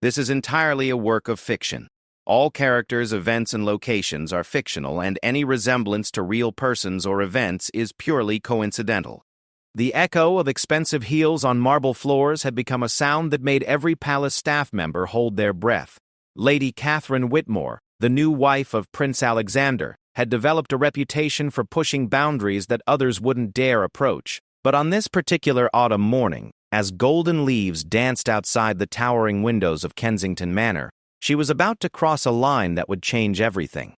This is entirely a work of fiction. All characters, events, and locations are fictional, and any resemblance to real persons or events is purely coincidental. The echo of expensive heels on marble floors had become a sound that made every palace staff member hold their breath. Lady Catherine Whitmore, the new wife of Prince Alexander, had developed a reputation for pushing boundaries that others wouldn't dare approach. But on this particular autumn morning, as golden leaves danced outside the towering windows of Kensington Manor, she was about to cross a line that would change everything.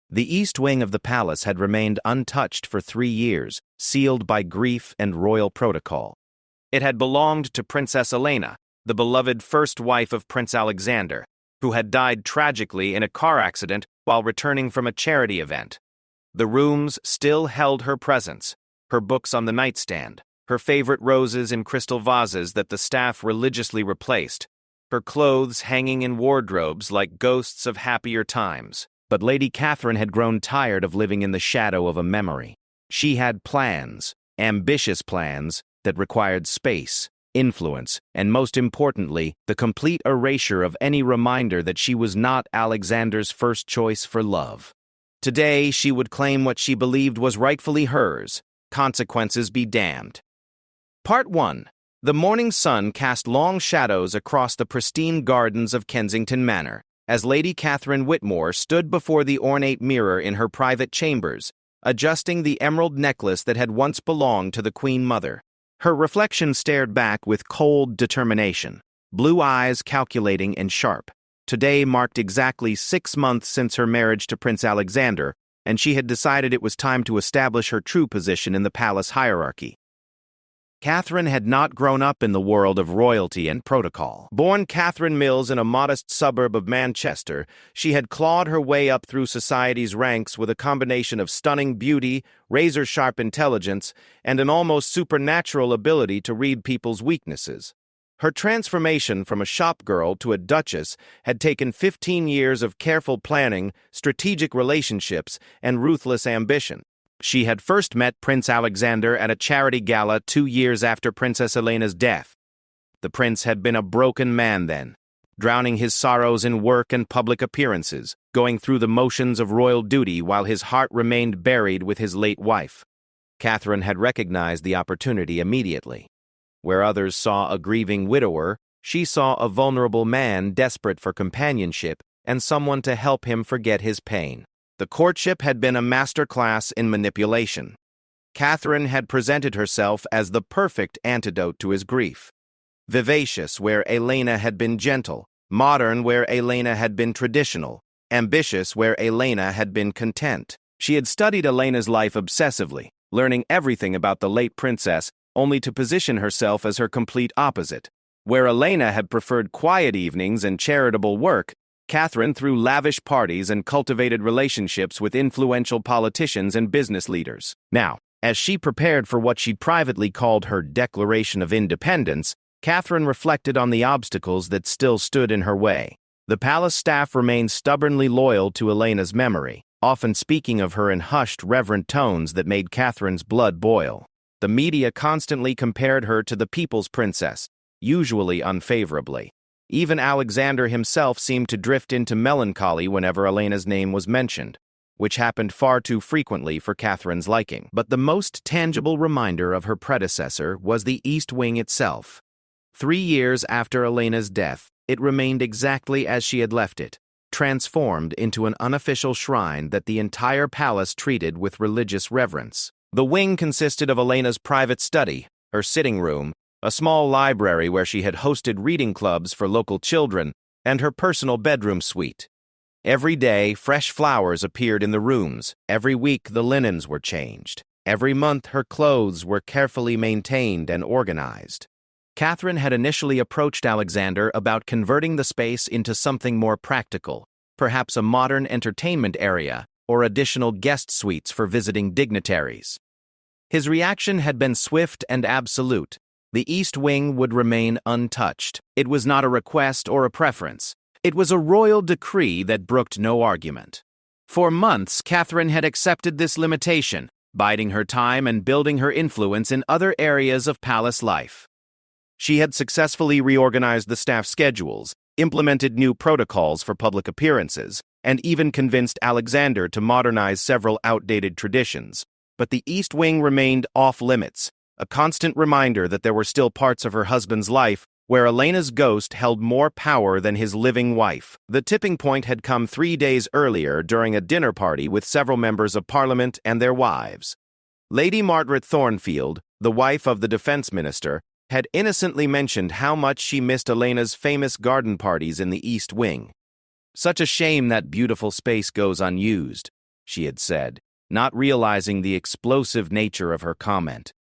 The east wing of the palace had remained untouched for 3 years, sealed by grief and royal protocol. It had belonged to Princess Elena, the beloved first wife of Prince Alexander, who had died tragically in a car accident while returning from a charity event. The rooms still held her presence, her books on the nightstand, her favorite roses in crystal vases that the staff religiously replaced, her clothes hanging in wardrobes like ghosts of happier times. But Lady Catherine had grown tired of living in the shadow of a memory. She had plans, ambitious plans, that required space, influence, and most importantly, the complete erasure of any reminder that she was not Alexander's first choice for love. Today, she would claim what she believed was rightfully hers. Consequences be damned. Part 1. The morning sun cast long shadows across the pristine gardens of Kensington Manor, as Lady Catherine Whitmore stood before the ornate mirror in her private chambers, adjusting the emerald necklace that had once belonged to the Queen Mother. Her reflection stared back with cold determination, blue eyes calculating and sharp. Today marked exactly 6 months since her marriage to Prince Alexander, and she had decided it was time to establish her true position in the palace hierarchy. Catherine had not grown up in the world of royalty and protocol. Born Catherine Mills in a modest suburb of Manchester, she had clawed her way up through society's ranks with a combination of stunning beauty, razor-sharp intelligence, and an almost supernatural ability to read people's weaknesses. Her transformation from a shop girl to a duchess had taken 15 years of careful planning, strategic relationships, and ruthless ambition. She had first met Prince Alexander at a charity gala 2 years after Princess Elena's death. The prince had been a broken man then, drowning his sorrows in work and public appearances, going through the motions of royal duty while his heart remained buried with his late wife. Catherine had recognized the opportunity immediately. Where others saw a grieving widower, she saw a vulnerable man desperate for companionship and someone to help him forget his pain. The courtship had been a masterclass in manipulation. Catherine had presented herself as the perfect antidote to his grief. Vivacious where Elena had been gentle, modern where Elena had been traditional, ambitious where Elena had been content. She had studied Elena's life obsessively, learning everything about the late princess, only to position herself as her complete opposite. Where Elena had preferred quiet evenings and charitable work, Catherine threw lavish parties and cultivated relationships with influential politicians and business leaders. Now, as she prepared for what she privately called her Declaration of Independence, Catherine reflected on the obstacles that still stood in her way. The palace staff remained stubbornly loyal to Elena's memory, often speaking of her in hushed, reverent tones that made Catherine's blood boil. The media constantly compared her to the people's princess, usually unfavorably. Even Alexander himself seemed to drift into melancholy whenever Elena's name was mentioned, which happened far too frequently for Catherine's liking. But the most tangible reminder of her predecessor was the East Wing itself. 3 years after Elena's death, it remained exactly as she had left it, transformed into an unofficial shrine that the entire palace treated with religious reverence. The wing consisted of Elena's private study, her sitting room, a small library where she had hosted reading clubs for local children, and her personal bedroom suite. Every day, fresh flowers appeared in the rooms. Every week, the linens were changed. Every month, her clothes were carefully maintained and organized. Catherine had initially approached Alexander about converting the space into something more practical, perhaps a modern entertainment area or additional guest suites for visiting dignitaries. His reaction had been swift and absolute. The East Wing would remain untouched. It was not a request or a preference. It was a royal decree that brooked no argument. For months, Catherine had accepted this limitation, biding her time and building her influence in other areas of palace life. She had successfully reorganized the staff schedules, implemented new protocols for public appearances, and even convinced Alexander to modernize several outdated traditions. But the East Wing remained off-limits, a constant reminder that there were still parts of her husband's life where Elena's ghost held more power than his living wife. The tipping point had come 3 days earlier during a dinner party with several members of Parliament and their wives. Lady Margaret Thornfield, the wife of the defense minister, had innocently mentioned how much she missed Elena's famous garden parties in the East Wing. "Such a shame that beautiful space goes unused," she had said, not realizing the explosive nature of her comment.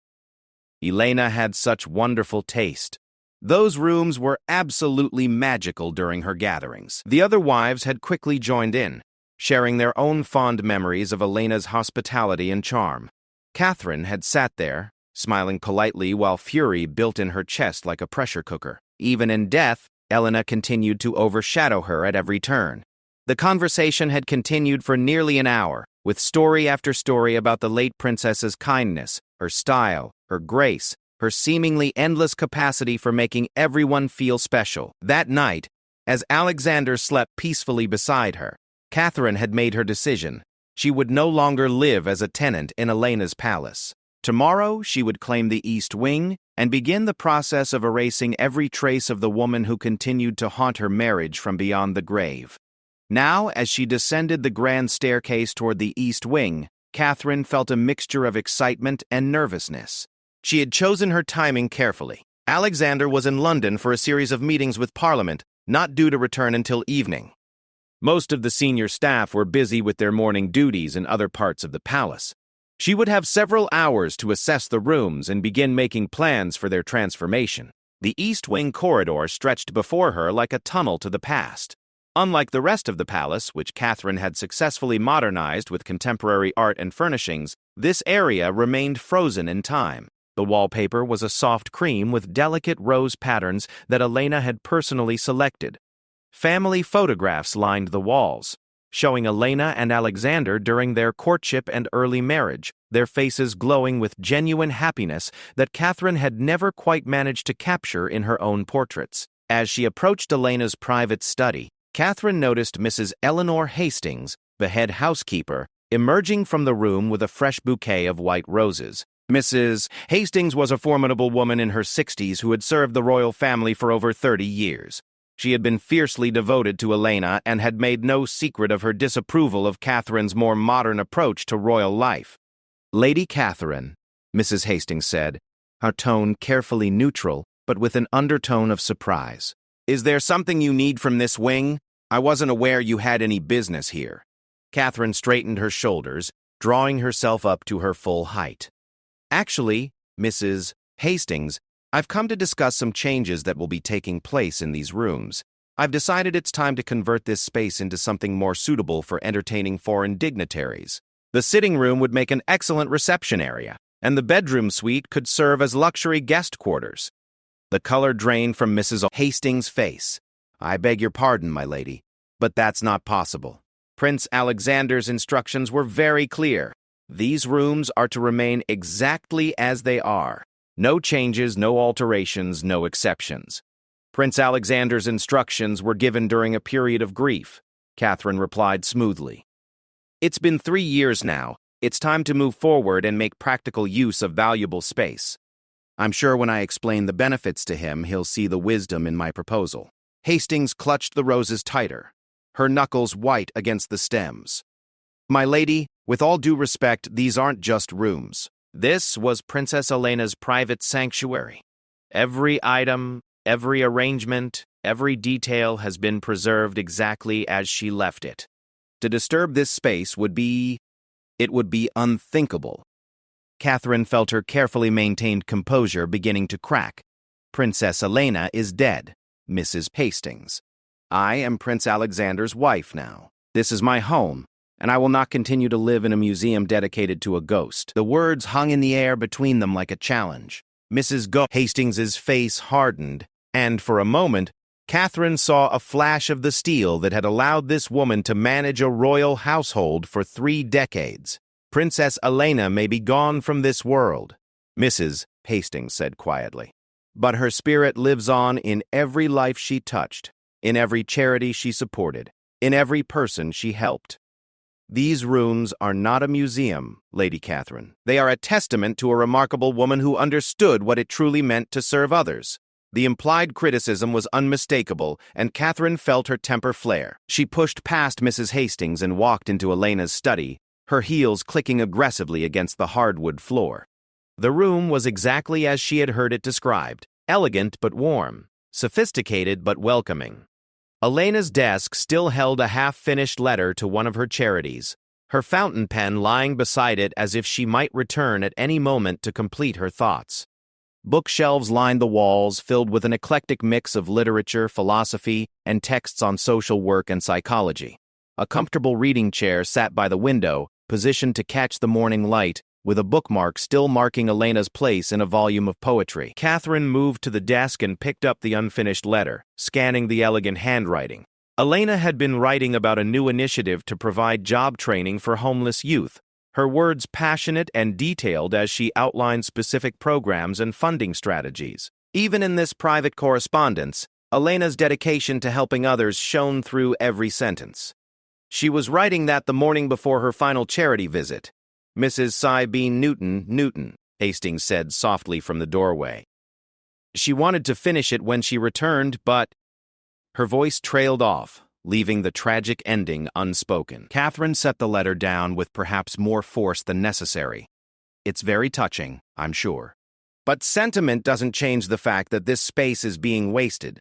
Elena had such wonderful taste. Those rooms were absolutely magical during her gatherings. The other wives had quickly joined in, sharing their own fond memories of Elena's hospitality and charm. Catherine had sat there, smiling politely while fury built in her chest like a pressure cooker. Even in death, Elena continued to overshadow her at every turn. The conversation had continued for nearly an hour, with story after story about the late princess's kindness, her style, her grace, her seemingly endless capacity for making everyone feel special. That night, as Alexander slept peacefully beside her, Catherine had made her decision. She would no longer live as a tenant in Elena's palace. Tomorrow, she would claim the East Wing and begin the process of erasing every trace of the woman who continued to haunt her marriage from beyond the grave. Now, as she descended the grand staircase toward the East Wing, Catherine felt a mixture of excitement and nervousness. She had chosen her timing carefully. Alexander was in London for a series of meetings with Parliament, not due to return until evening. Most of the senior staff were busy with their morning duties in other parts of the palace. She would have several hours to assess the rooms and begin making plans for their transformation. The East Wing corridor stretched before her like a tunnel to the past. Unlike the rest of the palace, which Catherine had successfully modernized with contemporary art and furnishings, this area remained frozen in time. The wallpaper was a soft cream with delicate rose patterns that Elena had personally selected. Family photographs lined the walls, showing Elena and Alexander during their courtship and early marriage, their faces glowing with genuine happiness that Catherine had never quite managed to capture in her own portraits. As she approached Elena's private study, Catherine noticed Mrs. Eleanor Hastings, the head housekeeper, emerging from the room with a fresh bouquet of white roses. Mrs. Hastings was a formidable woman in her 60s who had served the royal family for over 30 years. She had been fiercely devoted to Elena and had made no secret of her disapproval of Catherine's more modern approach to royal life. "Lady Catherine," Mrs. Hastings said, her tone carefully neutral, but with an undertone of surprise. "Is there something you need from this wing? I wasn't aware you had any business here." Catherine straightened her shoulders, drawing herself up to her full height. "Actually, Mrs. Hastings, I've come to discuss some changes that will be taking place in these rooms. I've decided it's time to convert this space into something more suitable for entertaining foreign dignitaries. The sitting room would make an excellent reception area, and the bedroom suite could serve as luxury guest quarters." The color drained from Mrs. Hastings' face. "I beg your pardon, my lady, but that's not possible. Prince Alexander's instructions were very clear. These rooms are to remain exactly as they are. No changes, no alterations, no exceptions." Prince Alexander's instructions were given during a period of grief, Catherine replied smoothly. "It's been 3 years now. It's time to move forward and make practical use of valuable space. I'm sure when I explain the benefits to him, he'll see the wisdom in my proposal." Hastings clutched the roses tighter, her knuckles white against the stems. "My lady, with all due respect, these aren't just rooms. This was Princess Elena's private sanctuary. Every item, every arrangement, every detail has been preserved exactly as she left it. To disturb this space would be unthinkable." Catherine felt her carefully maintained composure beginning to crack. "Princess Elena is dead, Mrs. Hastings. I am Prince Alexander's wife now. This is my home, and I will not continue to live in a museum dedicated to a ghost." The words hung in the air between them like a challenge. Mrs. Hastings's face hardened, and for a moment, Catherine saw a flash of the steel that had allowed this woman to manage a royal household for 3 decades. "Princess Elena may be gone from this world," Mrs. Hastings said quietly, "but her spirit lives on in every life she touched. in every charity she supported, in every person she helped. These rooms are not a museum, Lady Catherine. They are a testament to a remarkable woman who understood what it truly meant to serve others. The implied criticism was unmistakable, and Catherine felt her temper flare. She pushed past Mrs. Hastings and walked into Elena's study, her heels clicking aggressively against the hardwood floor. The room was exactly as she had heard it described, elegant but warm, sophisticated but welcoming. Elena's desk still held a half-finished letter to one of her charities, her fountain pen lying beside it as if she might return at any moment to complete her thoughts. Bookshelves lined the walls, filled with an eclectic mix of literature, philosophy, and texts on social work and psychology. A comfortable reading chair sat by the window, positioned to catch the morning light, with a bookmark still marking Elena's place in a volume of poetry. Catherine moved to the desk and picked up the unfinished letter, scanning the elegant handwriting. Elena had been writing about a new initiative to provide job training for homeless youth, her words passionate and detailed as she outlined specific programs and funding strategies. Even in this private correspondence, Elena's dedication to helping others shone through every sentence. She was writing that the morning before her final charity visit. Mrs. Cybene Newton, Hastings said softly from the doorway. She wanted to finish it when she returned, but her voice trailed off, leaving the tragic ending unspoken. Catherine set the letter down with perhaps more force than necessary. It's very touching, I'm sure. But sentiment doesn't change the fact that this space is being wasted.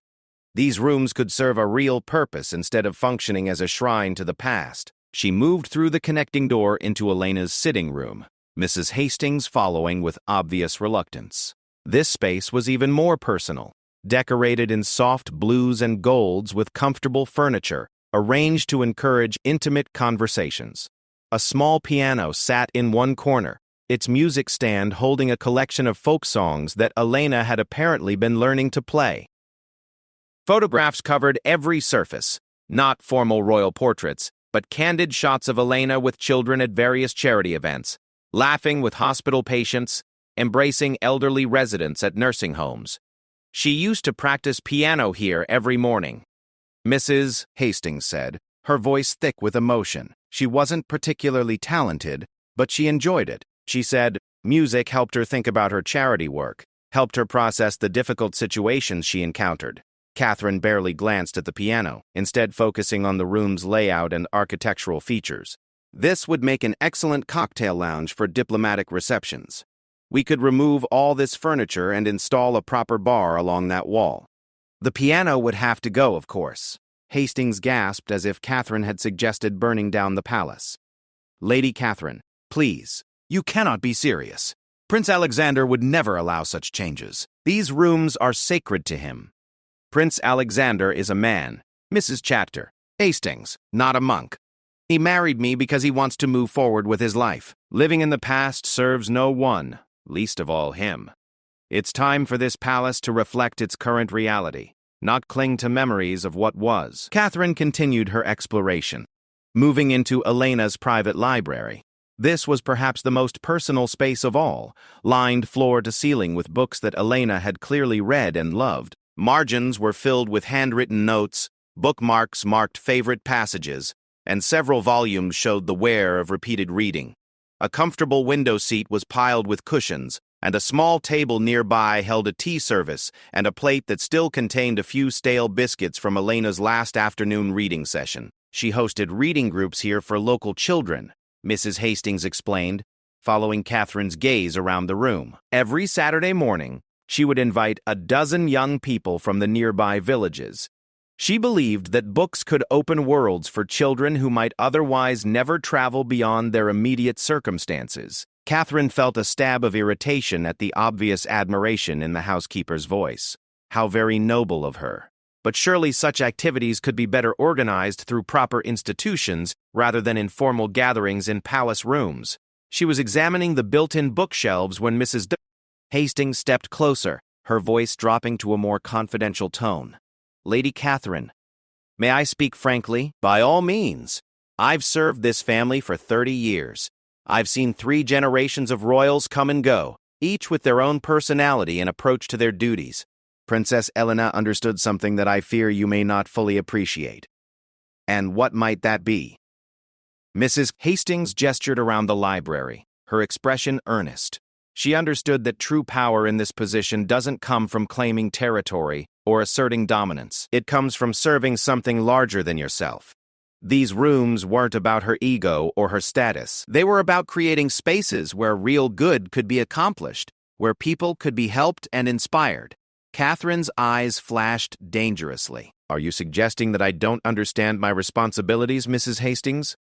These rooms could serve a real purpose instead of functioning as a shrine to the past. She moved through the connecting door into Elena's sitting room, Mrs. Hastings following with obvious reluctance. This space was even more personal, decorated in soft blues and golds with comfortable furniture, arranged to encourage intimate conversations. A small piano sat in one corner, its music stand holding a collection of folk songs that Elena had apparently been learning to play. Photographs covered every surface, not formal royal portraits, but candid shots of Elena with children at various charity events, laughing with hospital patients, embracing elderly residents at nursing homes. She used to practice piano here every morning, Mrs. Hastings said, her voice thick with emotion. She wasn't particularly talented, but she enjoyed it. She said music helped her think about her charity work, helped her process the difficult situations she encountered. Catherine barely glanced at the piano, instead focusing on the room's layout and architectural features. This would make an excellent cocktail lounge for diplomatic receptions. We could remove all this furniture and install a proper bar along that wall. The piano would have to go, of course. Hastings gasped as if Catherine had suggested burning down the palace. Lady Catherine, please, you cannot be serious. Prince Alexander would never allow such changes. These rooms are sacred to him. Prince Alexander is a man, Mrs. Chapter Hastings, not a monk. He married me because he wants to move forward with his life. Living in the past serves no one, least of all him. It's time for this palace to reflect its current reality, not cling to memories of what was. Catherine continued her exploration, moving into Elena's private library. This was perhaps the most personal space of all, lined floor to ceiling with books that Elena had clearly read and loved. Margins were filled with handwritten notes, bookmarks marked favorite passages, and several volumes showed the wear of repeated reading. A comfortable window seat was piled with cushions, and a small table nearby held a tea service and a plate that still contained a few stale biscuits from Elena's last afternoon reading session. She hosted reading groups here for local children, Mrs. Hastings explained, following Catherine's gaze around the room. Every Saturday morning, she would invite a dozen young people from the nearby villages. She believed that books could open worlds for children who might otherwise never travel beyond their immediate circumstances. Catherine felt a stab of irritation at the obvious admiration in the housekeeper's voice. How very noble of her. But surely such activities could be better organized through proper institutions rather than informal gatherings in palace rooms. She was examining the built-in bookshelves when Mrs. Hastings stepped closer, her voice dropping to a more confidential tone. Lady Catherine, may I speak frankly? By all means. I've served this family for 30 years. I've seen 3 generations of royals come and go, each with their own personality and approach to their duties. Princess Elena understood something that I fear you may not fully appreciate. And what might that be? Mrs. Hastings gestured around the library, her expression earnest. She understood that true power in this position doesn't come from claiming territory or asserting dominance. It comes from serving something larger than yourself. These rooms weren't about her ego or her status. They were about creating spaces where real good could be accomplished, where people could be helped and inspired. Catherine's eyes flashed dangerously. Are you suggesting that I don't understand my responsibilities, Mrs. Hastings?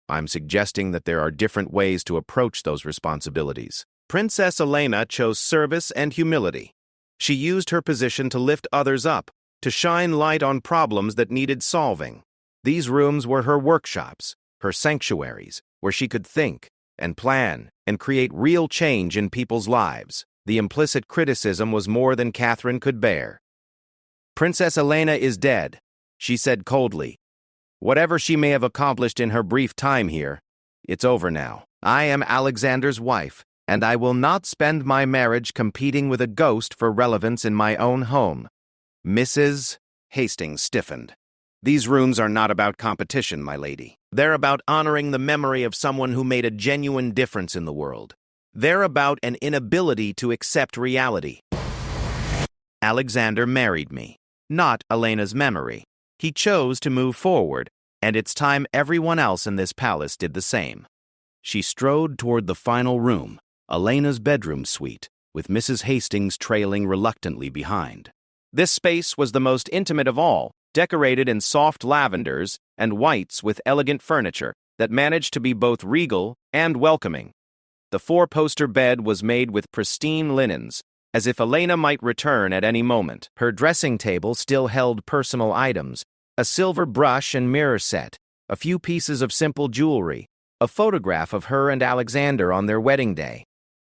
I'm suggesting that there are different ways to approach those responsibilities. Princess Elena chose service and humility. She used her position to lift others up, to shine light on problems that needed solving. These rooms were her workshops, her sanctuaries, where she could think and plan and create real change in people's lives. The implicit criticism was more than Catherine could bear. Princess Elena is dead, she said coldly. Whatever she may have accomplished in her brief time here, it's over now. I am Alexander's wife, and I will not spend my marriage competing with a ghost for relevance in my own home. Mrs. Hastings stiffened. These rooms are not about competition, my lady. They're about honoring the memory of someone who made a genuine difference in the world. They're about an inability to accept reality. Alexander married me, not Elena's memory. He chose to move forward, and it's time everyone else in this palace did the same. She strode toward the final room, Elena's bedroom suite, with Mrs. Hastings trailing reluctantly behind. This space was the most intimate of all, decorated in soft lavenders and whites with elegant furniture that managed to be both regal and welcoming. The four-poster bed was made with pristine linens, as if Elena might return at any moment. Her dressing table still held personal items, a silver brush and mirror set, a few pieces of simple jewelry, a photograph of her and Alexander on their wedding day.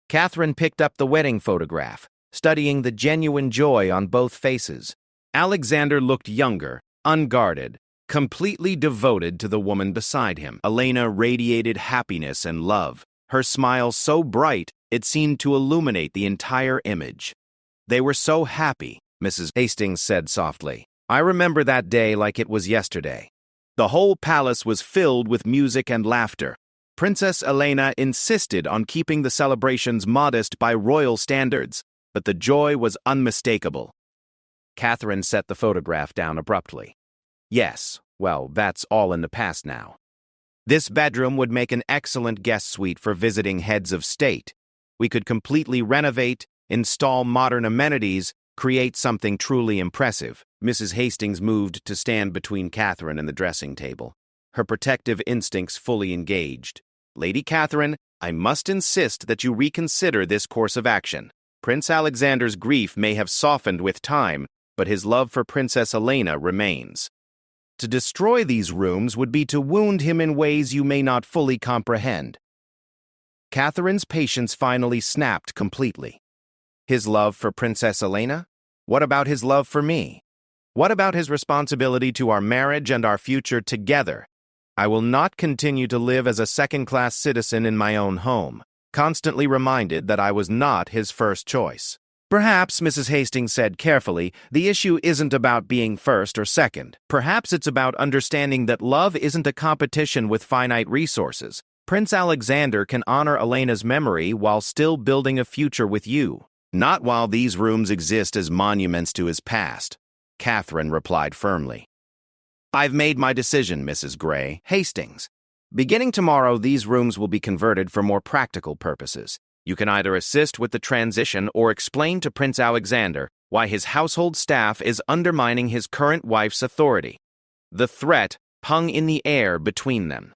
Catherine picked up the wedding photograph, studying the genuine joy on both faces. Alexander looked younger, unguarded, completely devoted to the woman beside him. Elena radiated happiness and love, her smile so bright it seemed to illuminate the entire image. They were so happy, Mrs. Hastings said softly. I remember that day like it was yesterday. The whole palace was filled with music and laughter. Princess Elena insisted on keeping the celebrations modest by royal standards, but the joy was unmistakable. Catherine set the photograph down abruptly. Yes, well, that's all in the past now. This bedroom would make an excellent guest suite for visiting heads of state. We could completely renovate, install modern amenities, create something truly impressive. Mrs. Hastings moved to stand between Catherine and the dressing table, her protective instincts fully engaged. Lady Catherine, I must insist that you reconsider this course of action. Prince Alexander's grief may have softened with time, but his love for Princess Elena remains. To destroy these rooms would be to wound him in ways you may not fully comprehend. Catherine's patience finally snapped completely. His love for Princess Elena? What about his love for me? What about his responsibility to our marriage and our future together? I will not continue to live as a second-class citizen in my own home, constantly reminded that I was not his first choice. Perhaps, Mrs. Hastings said carefully, the issue isn't about being first or second. Perhaps it's about understanding that love isn't a competition with finite resources. Prince Alexander can honor Elena's memory while still building a future with you. Not while these rooms exist as monuments to his past, Catherine replied firmly. I've made my decision, Mrs. Gray. Hastings. Beginning tomorrow, these rooms will be converted for more practical purposes. You can either assist with the transition or explain to Prince Alexander why his household staff is undermining his current wife's authority. The threat hung in the air between them.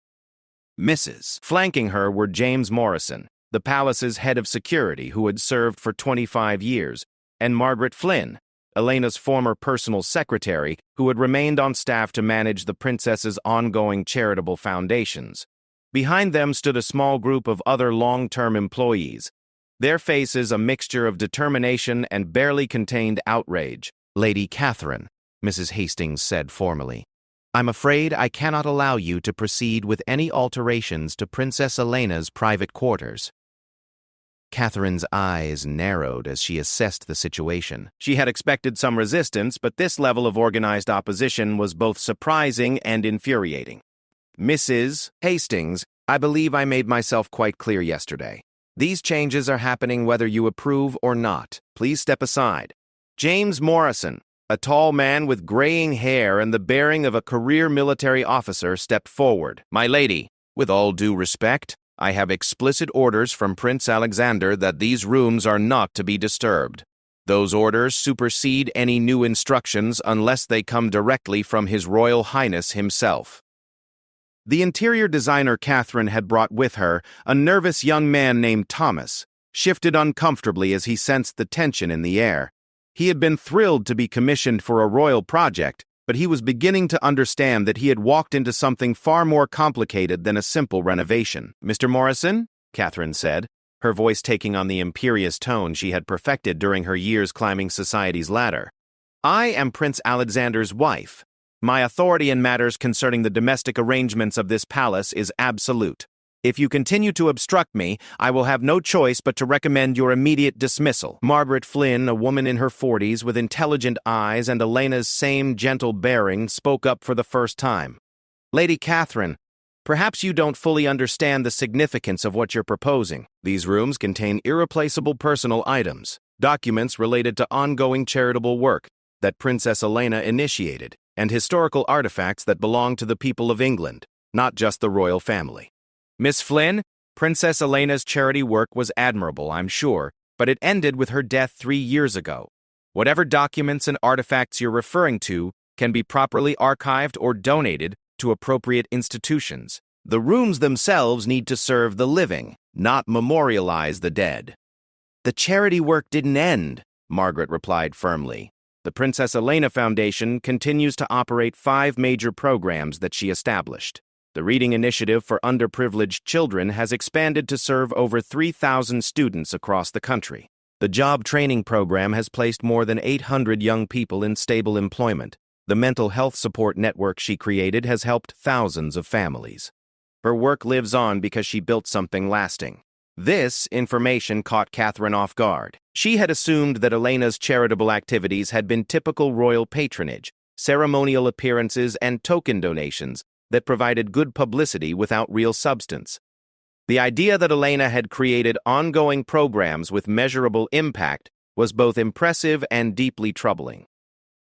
Mrs. Flanking her were James Morrison, the palace's head of security who had served for 25 years, and Margaret Flynn, Elena's former personal secretary who had remained on staff to manage the princess's ongoing charitable foundations. Behind them stood a small group of other long-term employees, their faces a mixture of determination and barely contained outrage. Lady Catherine, Mrs. Hastings said formally, I'm afraid I cannot allow you to proceed with any alterations to Princess Elena's private quarters. Catherine's eyes narrowed as she assessed the situation. She had expected some resistance, but this level of organized opposition was both surprising and infuriating. Mrs. Hastings, I believe I made myself quite clear yesterday. These changes are happening whether you approve or not. Please step aside. James Morrison, a tall man with graying hair and the bearing of a career military officer, stepped forward. My lady, with all due respect, I have explicit orders from Prince Alexander that these rooms are not to be disturbed. Those orders supersede any new instructions unless they come directly from His Royal Highness himself. The interior designer Catherine had brought with her, a nervous young man named Thomas, shifted uncomfortably as he sensed the tension in the air. He had been thrilled to be commissioned for a royal project, but he was beginning to understand that he had walked into something far more complicated than a simple renovation. Mr. Morrison, Catherine said, her voice taking on the imperious tone she had perfected during her years climbing society's ladder. I am Prince Alexander's wife. My authority in matters concerning the domestic arrangements of this palace is absolute. If you continue to obstruct me, I will have no choice but to recommend your immediate dismissal. Margaret Flynn, a woman in her 40s with intelligent eyes and Elena's same gentle bearing, spoke up for the first time. Lady Catherine, perhaps you don't fully understand the significance of what you're proposing. These rooms contain irreplaceable personal items, documents related to ongoing charitable work that Princess Elena initiated, and historical artifacts that belong to the people of England, not just the royal family. Miss Flynn, Princess Elena's charity work was admirable, I'm sure, but it ended with her death 3 years ago. Whatever documents and artifacts you're referring to can be properly archived or donated to appropriate institutions. The rooms themselves need to serve the living, not memorialize the dead. The charity work didn't end, Margaret replied firmly. The Princess Elena Foundation continues to operate 5 major programs that she established. The Reading Initiative for Underprivileged Children has expanded to serve over 3,000 students across the country. The Job Training Program has placed more than 800 young people in stable employment. The mental health support network she created has helped thousands of families. Her work lives on because she built something lasting. This information caught Catherine off guard. She had assumed that Elena's charitable activities had been typical royal patronage, ceremonial appearances, and token donations that provided good publicity without real substance. The idea that Elena had created ongoing programs with measurable impact was both impressive and deeply troubling.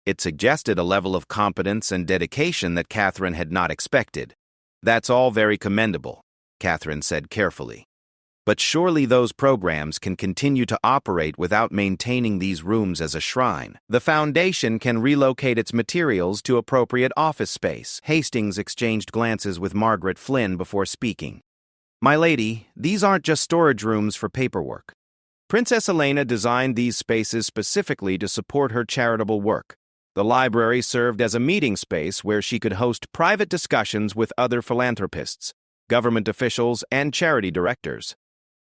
It suggested a level of competence and dedication that Catherine had not expected. That's all very commendable, Catherine said carefully. But surely those programs can continue to operate without maintaining these rooms as a shrine. The foundation can relocate its materials to appropriate office space. Hastings exchanged glances with Margaret Flynn before speaking. My lady, these aren't just storage rooms for paperwork. Princess Elena designed these spaces specifically to support her charitable work. The library served as a meeting space where she could host private discussions with other philanthropists, government officials, and charity directors.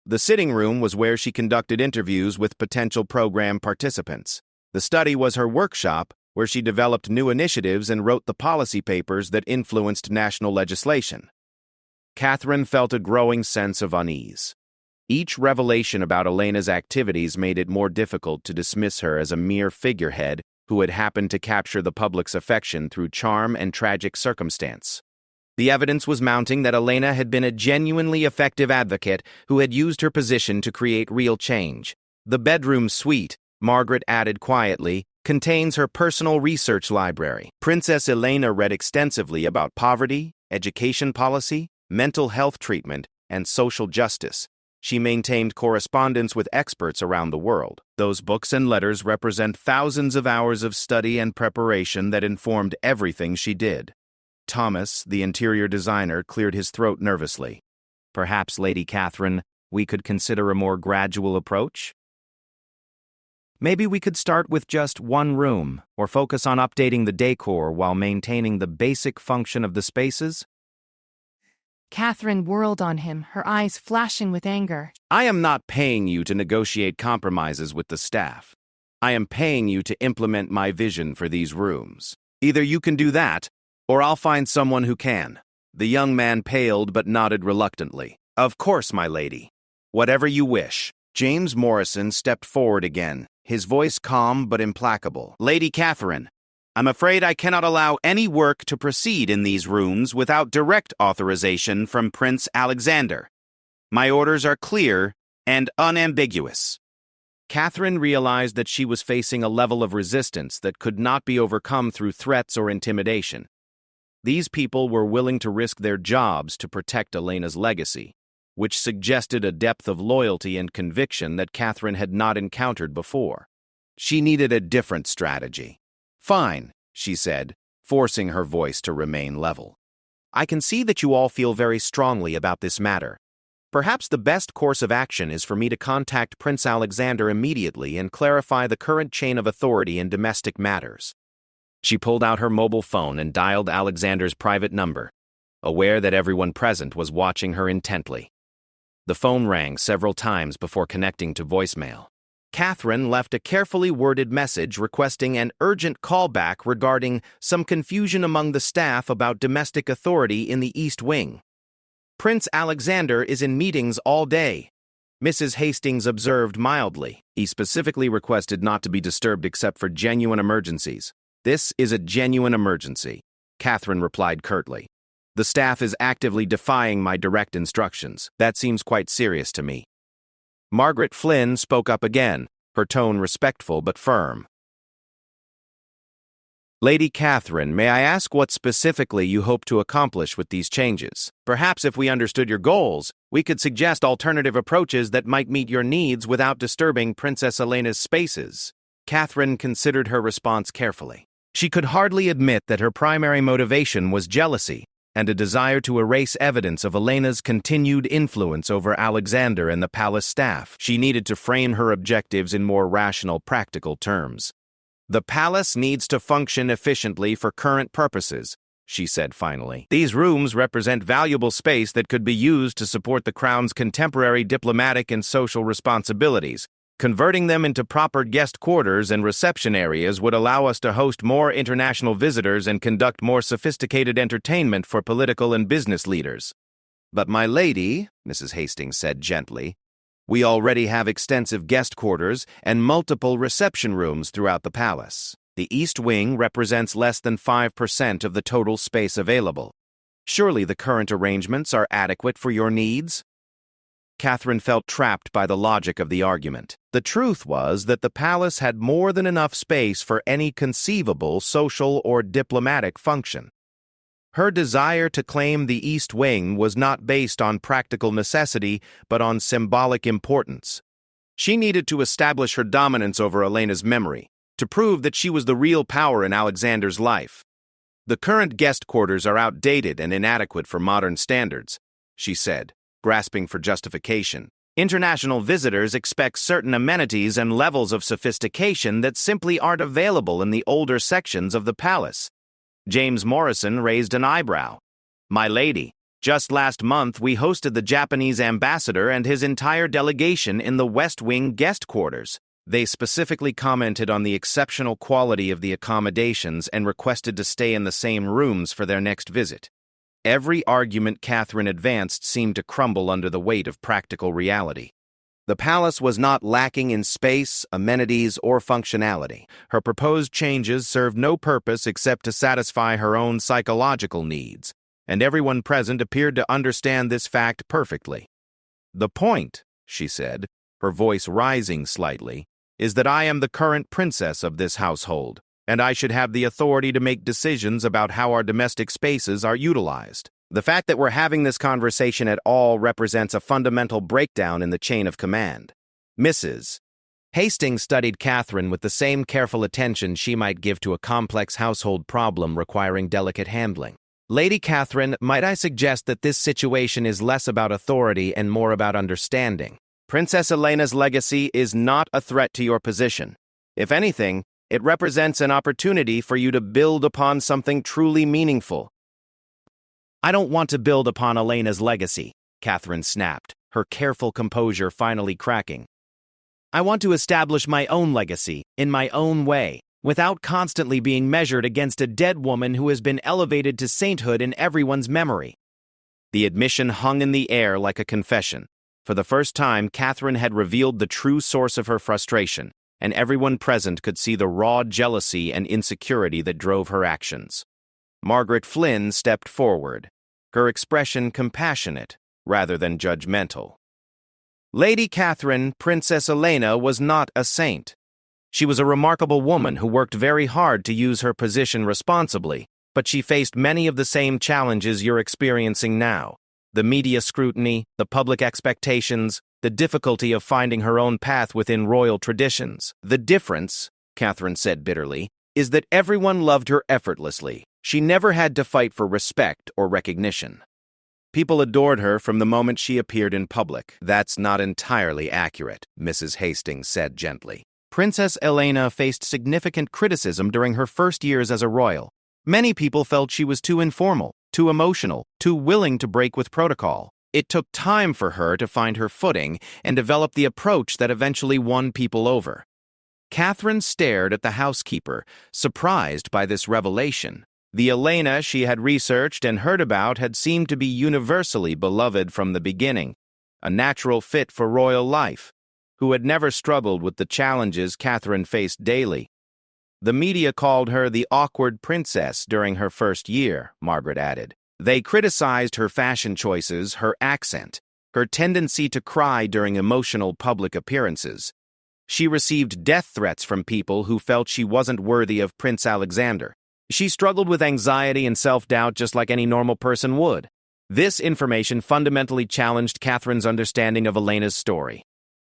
The sitting room was where she conducted interviews with potential program participants. The study was her workshop, where she developed new initiatives and wrote the policy papers that influenced national legislation. Catherine felt a growing sense of unease. Each revelation about Elena's activities made it more difficult to dismiss her as a mere figurehead who had happened to capture the public's affection through charm and tragic circumstance. The evidence was mounting that Elena had been a genuinely effective advocate who had used her position to create real change. The bedroom suite, Margaret added quietly, contains her personal research library. Princess Elena read extensively about poverty, education policy, mental health treatment, and social justice. She maintained correspondence with experts around the world. Those books and letters represent thousands of hours of study and preparation that informed everything she did. Thomas, the interior designer, cleared his throat nervously. Perhaps, Lady Catherine, we could consider a more gradual approach? Maybe we could start with just one room, or focus on updating the decor while maintaining the basic function of the spaces? Catherine whirled on him, her eyes flashing with anger. I am not paying you to negotiate compromises with the staff. I am paying you to implement my vision for these rooms. Either you can do that, or I'll find someone who can. The young man paled but nodded reluctantly. Of course, my lady. Whatever you wish. James Morrison stepped forward again, his voice calm but implacable. Lady Catherine, I'm afraid I cannot allow any work to proceed in these rooms without direct authorization from Prince Alexander. My orders are clear and unambiguous. Catherine realized that she was facing a level of resistance that could not be overcome through threats or intimidation. These people were willing to risk their jobs to protect Elena's legacy, which suggested a depth of loyalty and conviction that Catherine had not encountered before. She needed a different strategy. Fine, she said, forcing her voice to remain level. I can see that you all feel very strongly about this matter. Perhaps the best course of action is for me to contact Prince Alexander immediately and clarify the current chain of authority in domestic matters. She pulled out her mobile phone and dialed Alexander's private number, aware that everyone present was watching her intently. The phone rang several times before connecting to voicemail. Catherine left a carefully worded message requesting an urgent callback regarding some confusion among the staff about domestic authority in the East Wing. Prince Alexander is in meetings all day, Mrs. Hastings observed mildly. He specifically requested not to be disturbed except for genuine emergencies. This is a genuine emergency, Catherine replied curtly. The staff is actively defying my direct instructions. That seems quite serious to me. Margaret Flynn spoke up again, her tone respectful but firm. Lady Catherine, may I ask what specifically you hope to accomplish with these changes? Perhaps if we understood your goals, we could suggest alternative approaches that might meet your needs without disturbing Princess Elena's spaces. Catherine considered her response carefully. She could hardly admit that her primary motivation was jealousy and a desire to erase evidence of Elena's continued influence over Alexander and the palace staff. She needed to frame her objectives in more rational, practical terms. The palace needs to function efficiently for current purposes, she said finally. These rooms represent valuable space that could be used to support the Crown's contemporary diplomatic and social responsibilities. Converting them into proper guest quarters and reception areas would allow us to host more international visitors and conduct more sophisticated entertainment for political and business leaders. But my lady, Mrs. Hastings said gently, we already have extensive guest quarters and multiple reception rooms throughout the palace. The East Wing represents less than 5% of the total space available. Surely the current arrangements are adequate for your needs? Catherine felt trapped by the logic of the argument. The truth was that the palace had more than enough space for any conceivable social or diplomatic function. Her desire to claim the East Wing was not based on practical necessity, but on symbolic importance. She needed to establish her dominance over Elena's memory, to prove that she was the real power in Alexander's life. The current guest quarters are outdated and inadequate for modern standards, she said, grasping for justification. International visitors expect certain amenities and levels of sophistication that simply aren't available in the older sections of the palace. James Morrison raised an eyebrow. My lady, just last month we hosted the Japanese ambassador and his entire delegation in the West Wing guest quarters. They specifically commented on the exceptional quality of the accommodations and requested to stay in the same rooms for their next visit. Every argument Catherine advanced seemed to crumble under the weight of practical reality. The palace was not lacking in space, amenities, or functionality. Her proposed changes served no purpose except to satisfy her own psychological needs, and everyone present appeared to understand this fact perfectly. The point, she said, her voice rising slightly, is that I am the current princess of this household, and I should have the authority to make decisions about how our domestic spaces are utilized. The fact that we're having this conversation at all represents a fundamental breakdown in the chain of command. Mrs. Hastings studied Catherine with the same careful attention she might give to a complex household problem requiring delicate handling. Lady Catherine, might I suggest that this situation is less about authority and more about understanding? Princess Elena's legacy is not a threat to your position. If anything, it represents an opportunity for you to build upon something truly meaningful. I don't want to build upon Elena's legacy, Catherine snapped, her careful composure finally cracking. I want to establish my own legacy, in my own way, without constantly being measured against a dead woman who has been elevated to sainthood in everyone's memory. The admission hung in the air like a confession. For the first time, Catherine had revealed the true source of her frustration, and everyone present could see the raw jealousy and insecurity that drove her actions. Margaret Flynn stepped forward, her expression compassionate rather than judgmental. Lady Catherine, Princess Elena, was not a saint. She was a remarkable woman who worked very hard to use her position responsibly, but she faced many of the same challenges you're experiencing now. The media scrutiny, the public expectations, the difficulty of finding her own path within royal traditions. The difference, Catherine said bitterly, is that everyone loved her effortlessly. She never had to fight for respect or recognition. People adored her from the moment she appeared in public. That's not entirely accurate, Mrs. Hastings said gently. Princess Elena faced significant criticism during her first years as a royal. Many people felt she was too informal, too emotional, too willing to break with protocol. It took time for her to find her footing and develop the approach that eventually won people over. Catherine stared at the housekeeper, surprised by this revelation. The Elena she had researched and heard about had seemed to be universally beloved from the beginning, a natural fit for royal life, who had never struggled with the challenges Catherine faced daily. The media called her the awkward princess during her first year, Margaret added. They criticized her fashion choices, her accent, her tendency to cry during emotional public appearances. She received death threats from people who felt she wasn't worthy of Prince Alexander. She struggled with anxiety and self-doubt just like any normal person would. This information fundamentally challenged Catherine's understanding of Elena's story.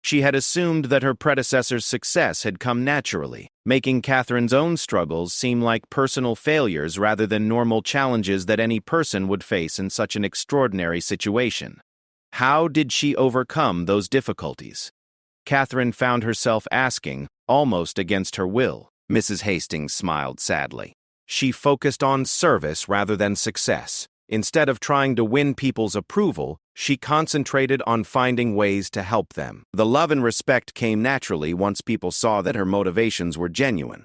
She had assumed that her predecessor's success had come naturally, making Catherine's own struggles seem like personal failures rather than normal challenges that any person would face in such an extraordinary situation. How did she overcome those difficulties? Catherine found herself asking, almost against her will. Mrs. Hastings smiled sadly. She focused on service rather than success. Instead of trying to win people's approval, she concentrated on finding ways to help them. The love and respect came naturally once people saw that her motivations were genuine.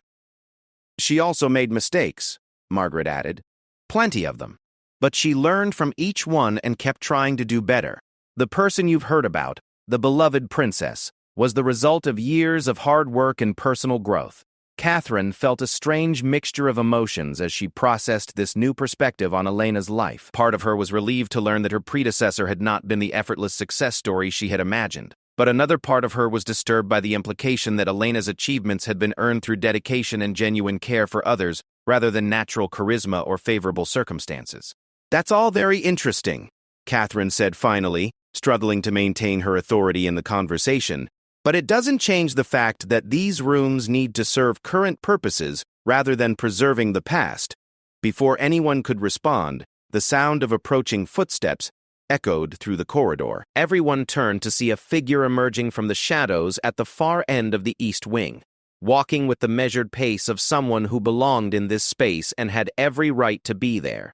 She also made mistakes, Margaret added. Plenty of them. But she learned from each one and kept trying to do better. The person you've heard about, the beloved princess, was the result of years of hard work and personal growth. Catherine felt a strange mixture of emotions as she processed this new perspective on Elena's life. Part of her was relieved to learn that her predecessor had not been the effortless success story she had imagined. But another part of her was disturbed by the implication that Elena's achievements had been earned through dedication and genuine care for others, rather than natural charisma or favorable circumstances. "That's all very interesting," Catherine said finally, struggling to maintain her authority in the conversation. "But it doesn't change the fact that these rooms need to serve current purposes rather than preserving the past." Before anyone could respond, the sound of approaching footsteps echoed through the corridor. Everyone turned to see a figure emerging from the shadows at the far end of the east wing, walking with the measured pace of someone who belonged in this space and had every right to be there.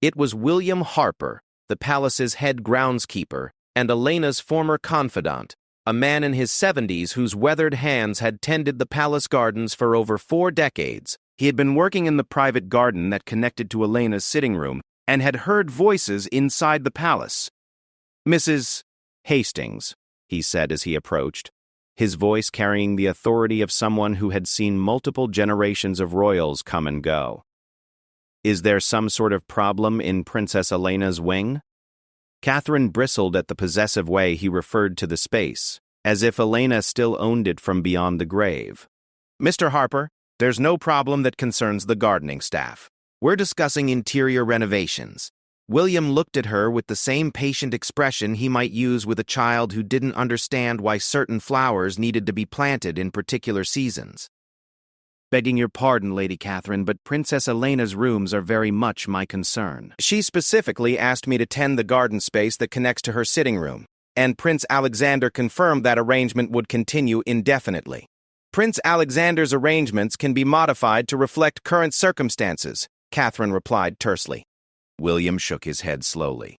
It was William Harper, the palace's head groundskeeper, and Elena's former confidant, a man in his 70s whose weathered hands had tended the palace gardens for over 4 decades. He had been working in the private garden that connected to Elena's sitting room and had heard voices inside the palace. "Mrs. Hastings," he said as he approached, his voice carrying the authority of someone who had seen multiple generations of royals come and go. "Is there some sort of problem in Princess Elena's wing?" Catherine bristled at the possessive way he referred to the space, as if Elena still owned it from beyond the grave. "Mr. Harper, there's no problem that concerns the gardening staff. We're discussing interior renovations." William looked at her with the same patient expression he might use with a child who didn't understand why certain flowers needed to be planted in particular seasons. "Begging your pardon, Lady Catherine, but Princess Elena's rooms are very much my concern. She specifically asked me to tend the garden space that connects to her sitting room, and Prince Alexander confirmed that arrangement would continue indefinitely. Prince Alexander's arrangements can be modified to reflect current circumstances," Catherine replied tersely. William shook his head slowly.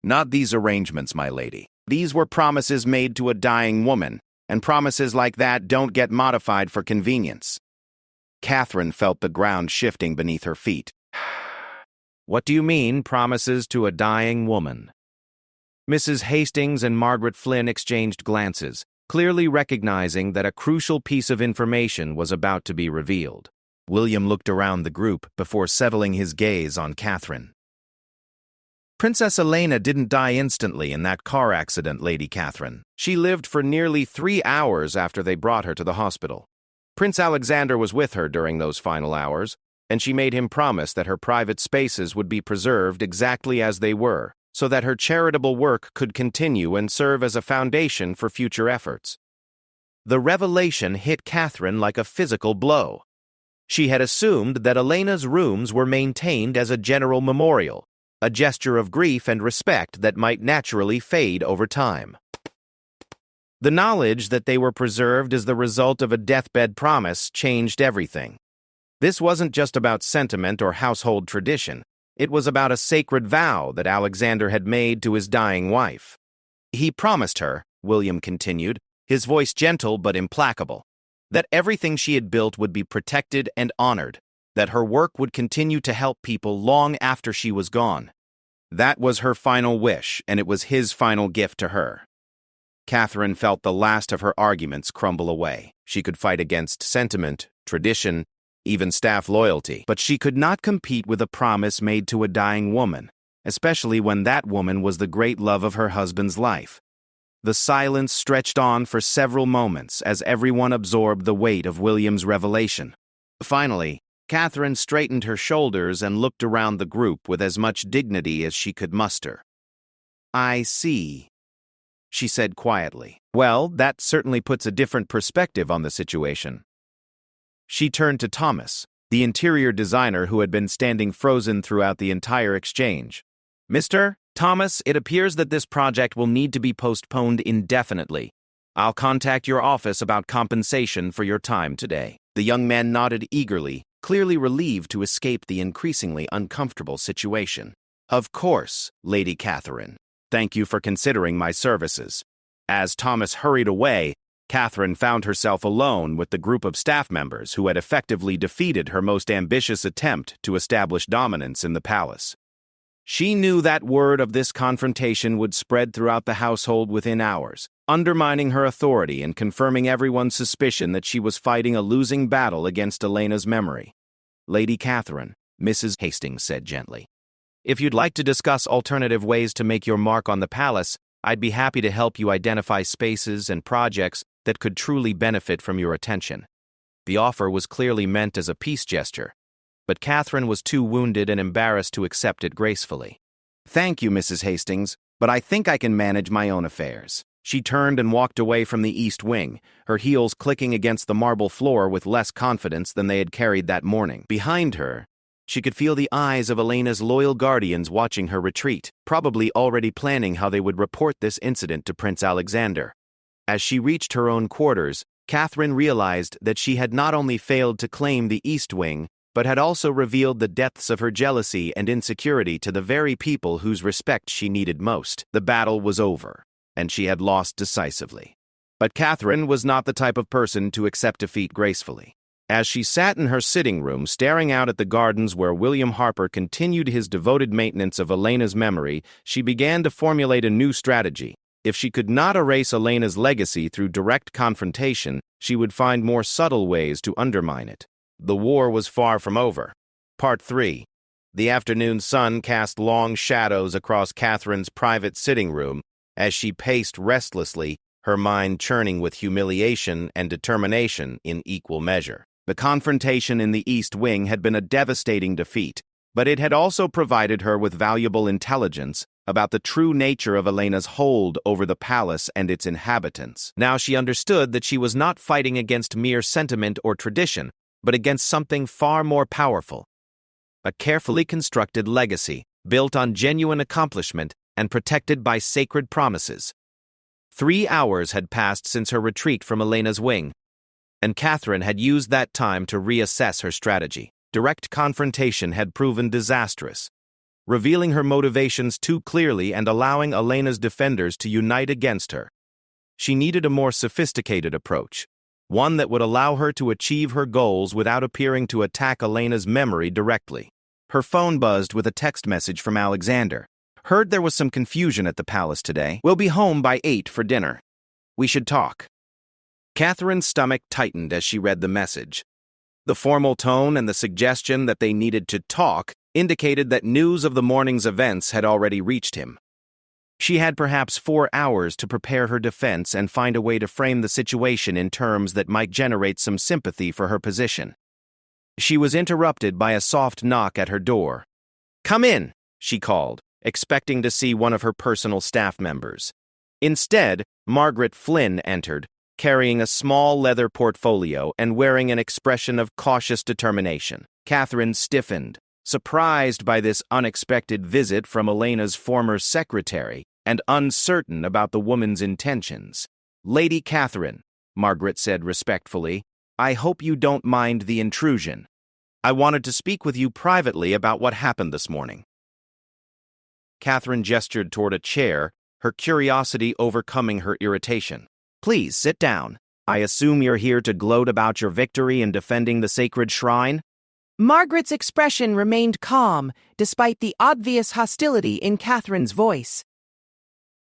"Not these arrangements, my lady. These were promises made to a dying woman, and promises like that don't get modified for convenience." Catherine felt the ground shifting beneath her feet. "What do you mean, promises to a dying woman?" Mrs. Hastings and Margaret Flynn exchanged glances, clearly recognizing that a crucial piece of information was about to be revealed. William looked around the group before settling his gaze on Catherine. Princess Elena didn't die instantly in that car accident, Lady Catherine. She lived for nearly 3 hours after they brought her to the hospital. Prince Alexander was with her during those final hours, and she made him promise that her private spaces would be preserved exactly as they were, so that her charitable work could continue and serve as a foundation for future efforts. The revelation hit Catherine like a physical blow. She had assumed that Elena's rooms were maintained as a general memorial, a gesture of grief and respect that might naturally fade over time. The knowledge that they were preserved as the result of a deathbed promise changed everything. This wasn't just about sentiment or household tradition. It was about a sacred vow that Alexander had made to his dying wife. He promised her, William continued, his voice gentle but implacable, that everything she had built would be protected and honored, that her work would continue to help people long after she was gone. That was her final wish, and it was his final gift to her. Catherine felt the last of her arguments crumble away. She could fight against sentiment, tradition, even staff loyalty, but she could not compete with a promise made to a dying woman, especially when that woman was the great love of her husband's life. The silence stretched on for several moments as everyone absorbed the weight of William's revelation. Finally, Catherine straightened her shoulders and looked around the group with as much dignity as she could muster. "I see," she said quietly. "Well, that certainly puts a different perspective on the situation." She turned to Thomas, the interior designer who had been standing frozen throughout the entire exchange. "Mr. Thomas, it appears that this project will need to be postponed indefinitely. I'll contact your office about compensation for your time today." The young man nodded eagerly, clearly relieved to escape the increasingly uncomfortable situation. "Of course, Lady Catherine. Thank you for considering my services." As Thomas hurried away, Catherine found herself alone with the group of staff members who had effectively defeated her most ambitious attempt to establish dominance in the palace. She knew that word of this confrontation would spread throughout the household within hours, undermining her authority and confirming everyone's suspicion that she was fighting a losing battle against Elena's memory. "Lady Catherine," Mrs. Hastings said gently, "if you'd like to discuss alternative ways to make your mark on the palace, I'd be happy to help you identify spaces and projects that could truly benefit from your attention." The offer was clearly meant as a peace gesture, but Catherine was too wounded and embarrassed to accept it gracefully. "Thank you, Mrs. Hastings, but I think I can manage my own affairs." She turned and walked away from the east wing, her heels clicking against the marble floor with less confidence than they had carried that morning. Behind her, she could feel the eyes of Elena's loyal guardians watching her retreat, probably already planning how they would report this incident to Prince Alexander. As she reached her own quarters, Catherine realized that she had not only failed to claim the East Wing, but had also revealed the depths of her jealousy and insecurity to the very people whose respect she needed most. The battle was over, and she had lost decisively. But Catherine was not the type of person to accept defeat gracefully. As she sat in her sitting room staring out at the gardens where William Harper continued his devoted maintenance of Elena's memory, she began to formulate a new strategy. If she could not erase Elena's legacy through direct confrontation, she would find more subtle ways to undermine it. The war was far from over. Part 3. The afternoon sun cast long shadows across Catherine's private sitting room as she paced restlessly, her mind churning with humiliation and determination in equal measure. The confrontation in the East Wing had been a devastating defeat, but it had also provided her with valuable intelligence about the true nature of Elena's hold over the palace and its inhabitants. Now she understood that she was not fighting against mere sentiment or tradition, but against something far more powerful. A carefully constructed legacy, built on genuine accomplishment and protected by sacred promises. 3 hours had passed since her retreat from Elena's wing, and Catherine had used that time to reassess her strategy. Direct confrontation had proven disastrous, revealing her motivations too clearly and allowing Elena's defenders to unite against her. She needed a more sophisticated approach, one that would allow her to achieve her goals without appearing to attack Elena's memory directly. Her phone buzzed with a text message from Alexander. Heard there was some confusion at the palace today. We'll be home by 8 for dinner. We should talk. Catherine's stomach tightened as she read the message. The formal tone and the suggestion that they needed to talk indicated that news of the morning's events had already reached him. She had perhaps 4 hours to prepare her defense and find a way to frame the situation in terms that might generate some sympathy for her position. She was interrupted by a soft knock at her door. "Come in," she called, expecting to see one of her personal staff members. Instead, Margaret Flynn entered, carrying a small leather portfolio and wearing an expression of cautious determination. Catherine stiffened, surprised by this unexpected visit from Elena's former secretary and uncertain about the woman's intentions. "Lady Catherine," Margaret said respectfully, "I hope you don't mind the intrusion. I wanted to speak with you privately about what happened this morning." Catherine gestured toward a chair, her curiosity overcoming her irritation. "Please, sit down. I assume you're here to gloat about your victory in defending the sacred shrine?" Margaret's expression remained calm, despite the obvious hostility in Catherine's voice.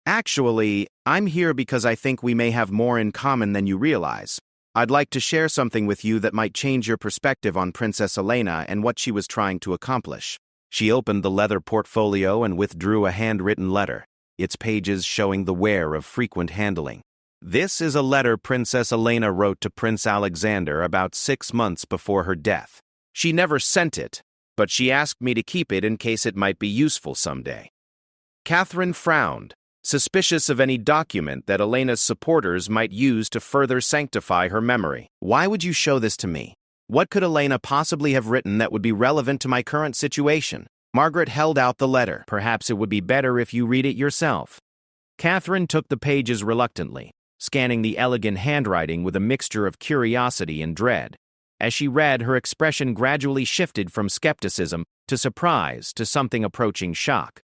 "Actually, I'm here because I think we may have more in common than you realize. I'd like to share something with you that might change your perspective on Princess Elena and what she was trying to accomplish." She opened the leather portfolio and withdrew a handwritten letter, its pages showing the wear of frequent handling. "This is a letter Princess Elena wrote to Prince Alexander about 6 months before her death. She never sent it, but she asked me to keep it in case it might be useful someday." Catherine frowned, suspicious of any document that Elena's supporters might use to further sanctify her memory. "Why would you show this to me? What could Elena possibly have written that would be relevant to my current situation?" Margaret held out the letter. "Perhaps it would be better if you read it yourself." Catherine took the pages reluctantly, scanning the elegant handwriting with a mixture of curiosity and dread. As she read, her expression gradually shifted from skepticism to surprise to something approaching shock.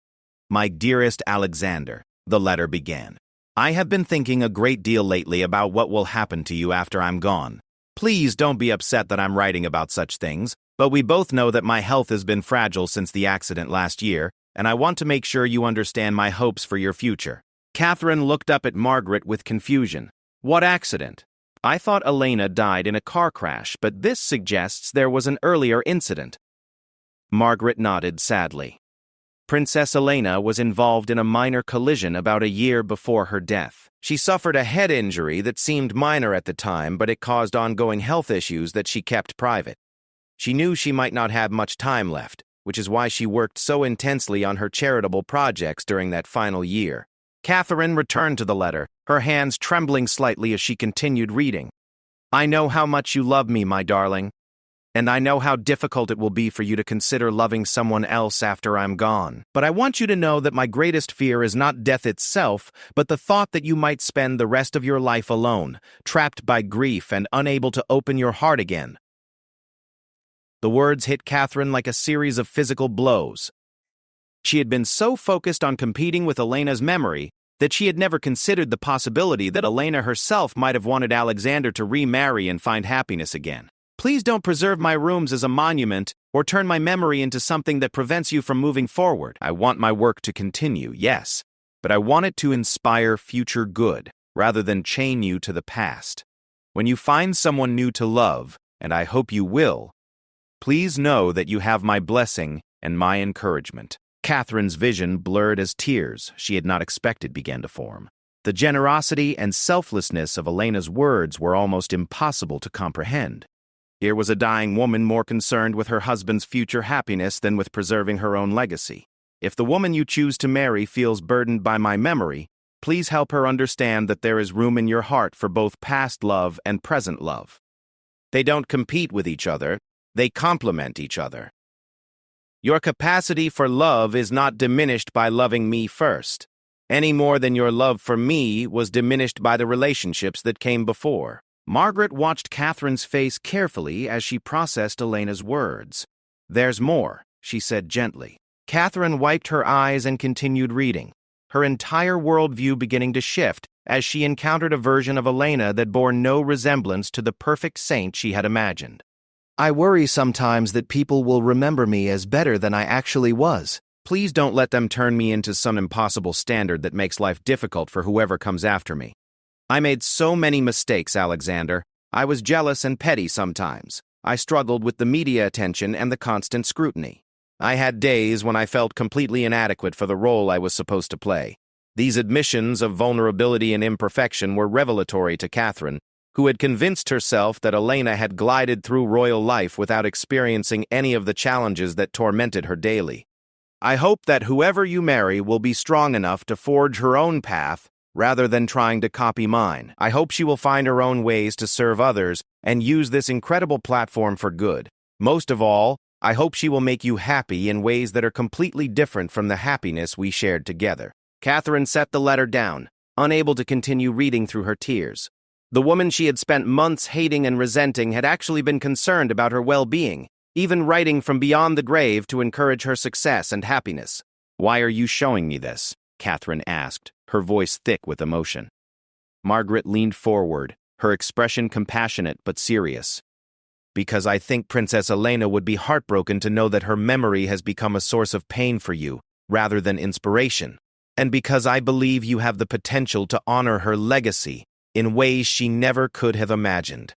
"My dearest Alexander," the letter began, "I have been thinking a great deal lately about what will happen to you after I'm gone. Please don't be upset that I'm writing about such things, but we both know that my health has been fragile since the accident last year, and I want to make sure you understand my hopes for your future." Catherine looked up at Margaret with confusion. "What accident? I thought Elena died in a car crash, but this suggests there was an earlier incident." Margaret nodded sadly. Princess Elena was involved in a minor collision about a year before her death. She suffered a head injury that seemed minor at the time, but it caused ongoing health issues that she kept private. She knew she might not have much time left, which is why she worked so intensely on her charitable projects during that final year. Catherine returned to the letter, her hands trembling slightly as she continued reading. "I know how much you love me, my darling, and I know how difficult it will be for you to consider loving someone else after I'm gone. But I want you to know that my greatest fear is not death itself, but the thought that you might spend the rest of your life alone, trapped by grief and unable to open your heart again." The words hit Catherine like a series of physical blows. She had been so focused on competing with Elena's memory that she had never considered the possibility that Elena herself might have wanted Alexander to remarry and find happiness again. "Please don't preserve my rooms as a monument or turn my memory into something that prevents you from moving forward. I want my work to continue, yes, but I want it to inspire future good rather than chain you to the past. When you find someone new to love, and I hope you will, please know that you have my blessing and my encouragement." Catherine's vision blurred as tears she had not expected began to form. The generosity and selflessness of Elena's words were almost impossible to comprehend. Here was a dying woman more concerned with her husband's future happiness than with preserving her own legacy. "If the woman you choose to marry feels burdened by my memory, please help her understand that there is room in your heart for both past love and present love. They don't compete with each other, they complement each other. Your capacity for love is not diminished by loving me first, any more than your love for me was diminished by the relationships that came before." Margaret watched Catherine's face carefully as she processed Elena's words. "There's more," she said gently. Catherine wiped her eyes and continued reading, her entire worldview beginning to shift as she encountered a version of Elena that bore no resemblance to the perfect saint she had imagined. "I worry sometimes that people will remember me as better than I actually was. Please don't let them turn me into some impossible standard that makes life difficult for whoever comes after me. I made so many mistakes, Alexander. I was jealous and petty sometimes. I struggled with the media attention and the constant scrutiny. I had days when I felt completely inadequate for the role I was supposed to play. These admissions of vulnerability and imperfection were revelatory to Catherine, who had convinced herself that Elena had glided through royal life without experiencing any of the challenges that tormented her daily. I hope that whoever you marry will be strong enough to forge her own path rather than trying to copy mine. I hope she will find her own ways to serve others and use this incredible platform for good. Most of all, I hope she will make you happy in ways that are completely different from the happiness we shared together. Catherine set the letter down, unable to continue reading through her tears. The woman she had spent months hating and resenting had actually been concerned about her well-being, even writing from beyond the grave to encourage her success and happiness. "Why are you showing me this?" Catherine asked, her voice thick with emotion. Margaret leaned forward, her expression compassionate but serious. "Because I think Princess Elena would be heartbroken to know that her memory has become a source of pain for you, rather than inspiration. And because I believe you have the potential to honor her legacy in ways she never could have imagined."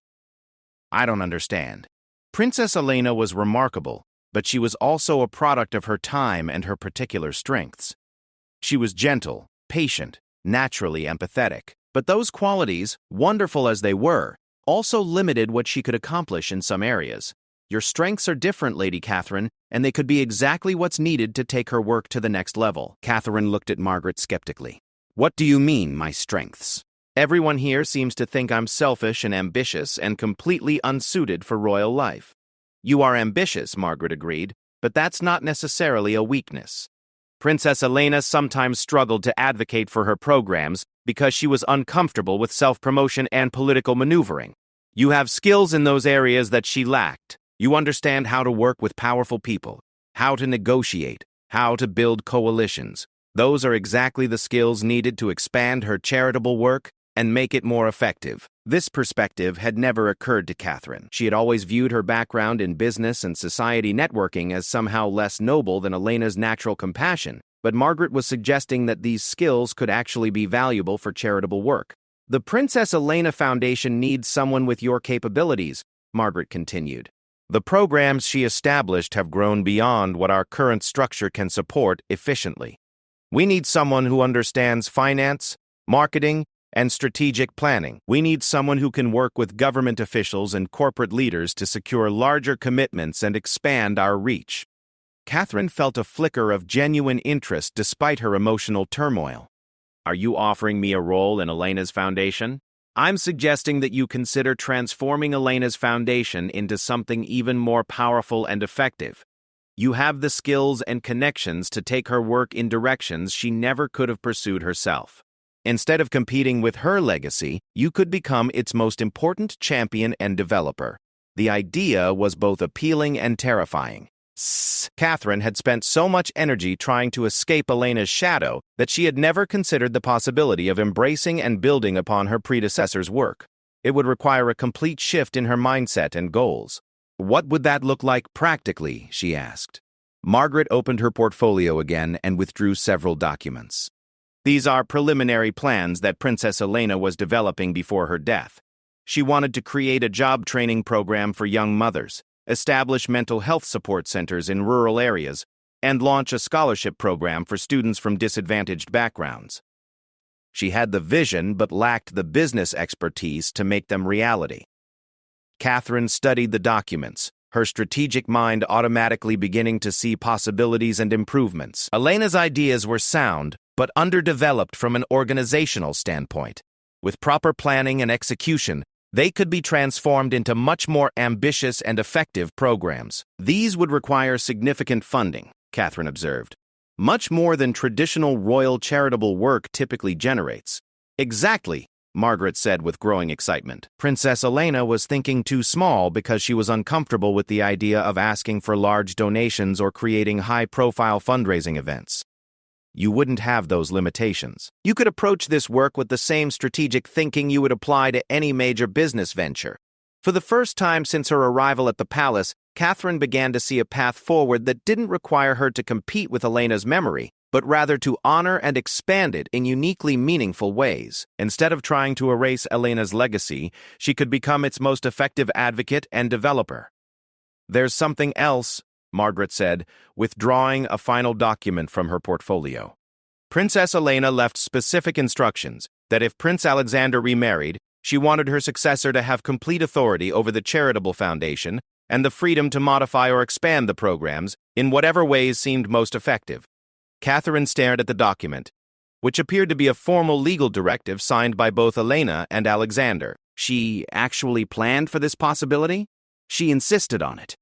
I don't understand. Princess Elena was remarkable, but she was also a product of her time and her particular strengths. She was gentle, patient, naturally empathetic. But those qualities, wonderful as they were, also limited what she could accomplish in some areas. Your strengths are different, Lady Catherine, and they could be exactly what's needed to take her work to the next level. Catherine looked at Margaret skeptically. "What do you mean, my strengths? Everyone here seems to think I'm selfish and ambitious and completely unsuited for royal life." "You are ambitious," Margaret agreed, "but that's not necessarily a weakness." Princess Elena sometimes struggled to advocate for her programs because she was uncomfortable with self-promotion and political maneuvering. You have skills in those areas that she lacked. You understand how to work with powerful people, how to negotiate, how to build coalitions. Those are exactly the skills needed to expand her charitable work and make it more effective. This perspective had never occurred to Catherine. She had always viewed her background in business and society networking as somehow less noble than Elena's natural compassion, but Margaret was suggesting that these skills could actually be valuable for charitable work. "The Princess Elena Foundation needs someone with your capabilities," Margaret continued. "The programs she established have grown beyond what our current structure can support efficiently. We need someone who understands finance, marketing, and strategic planning. We need someone who can work with government officials and corporate leaders to secure larger commitments and expand our reach." Catherine felt a flicker of genuine interest despite her emotional turmoil. "Are you offering me a role in Elena's foundation?" "I'm suggesting that you consider transforming Elena's foundation into something even more powerful and effective. You have the skills and connections to take her work in directions she never could have pursued herself. Instead of competing with her legacy, you could become its most important champion and developer." The idea was both appealing and terrifying. Catherine had spent so much energy trying to escape Elena's shadow that she had never considered the possibility of embracing and building upon her predecessor's work. It would require a complete shift in her mindset and goals. "What would that look like practically?" she asked. Margaret opened her portfolio again and withdrew several documents. These are preliminary plans that Princess Elena was developing before her death. She wanted to create a job training program for young mothers, establish mental health support centers in rural areas, and launch a scholarship program for students from disadvantaged backgrounds. She had the vision but lacked the business expertise to make them reality. Catherine studied the documents, her strategic mind automatically beginning to see possibilities and improvements. Elena's ideas were sound, but underdeveloped from an organizational standpoint. With proper planning and execution, they could be transformed into much more ambitious and effective programs. "These would require significant funding," Catherine observed. "Much more than traditional royal charitable work typically generates." "Exactly," Margaret said with growing excitement. Princess Elena was thinking too small because she was uncomfortable with the idea of asking for large donations or creating high-profile fundraising events. You wouldn't have those limitations. You could approach this work with the same strategic thinking you would apply to any major business venture. For the first time since her arrival at the palace, Catherine began to see a path forward that didn't require her to compete with Elena's memory, but rather to honor and expand it in uniquely meaningful ways. Instead of trying to erase Elena's legacy, she could become its most effective advocate and developer. "There's something else," Margaret said, withdrawing a final document from her portfolio. Princess Elena left specific instructions that if Prince Alexander remarried, she wanted her successor to have complete authority over the charitable foundation and the freedom to modify or expand the programs in whatever ways seemed most effective. Catherine stared at the document, which appeared to be a formal legal directive signed by both Elena and Alexander. She actually planned for this possibility? She insisted on it.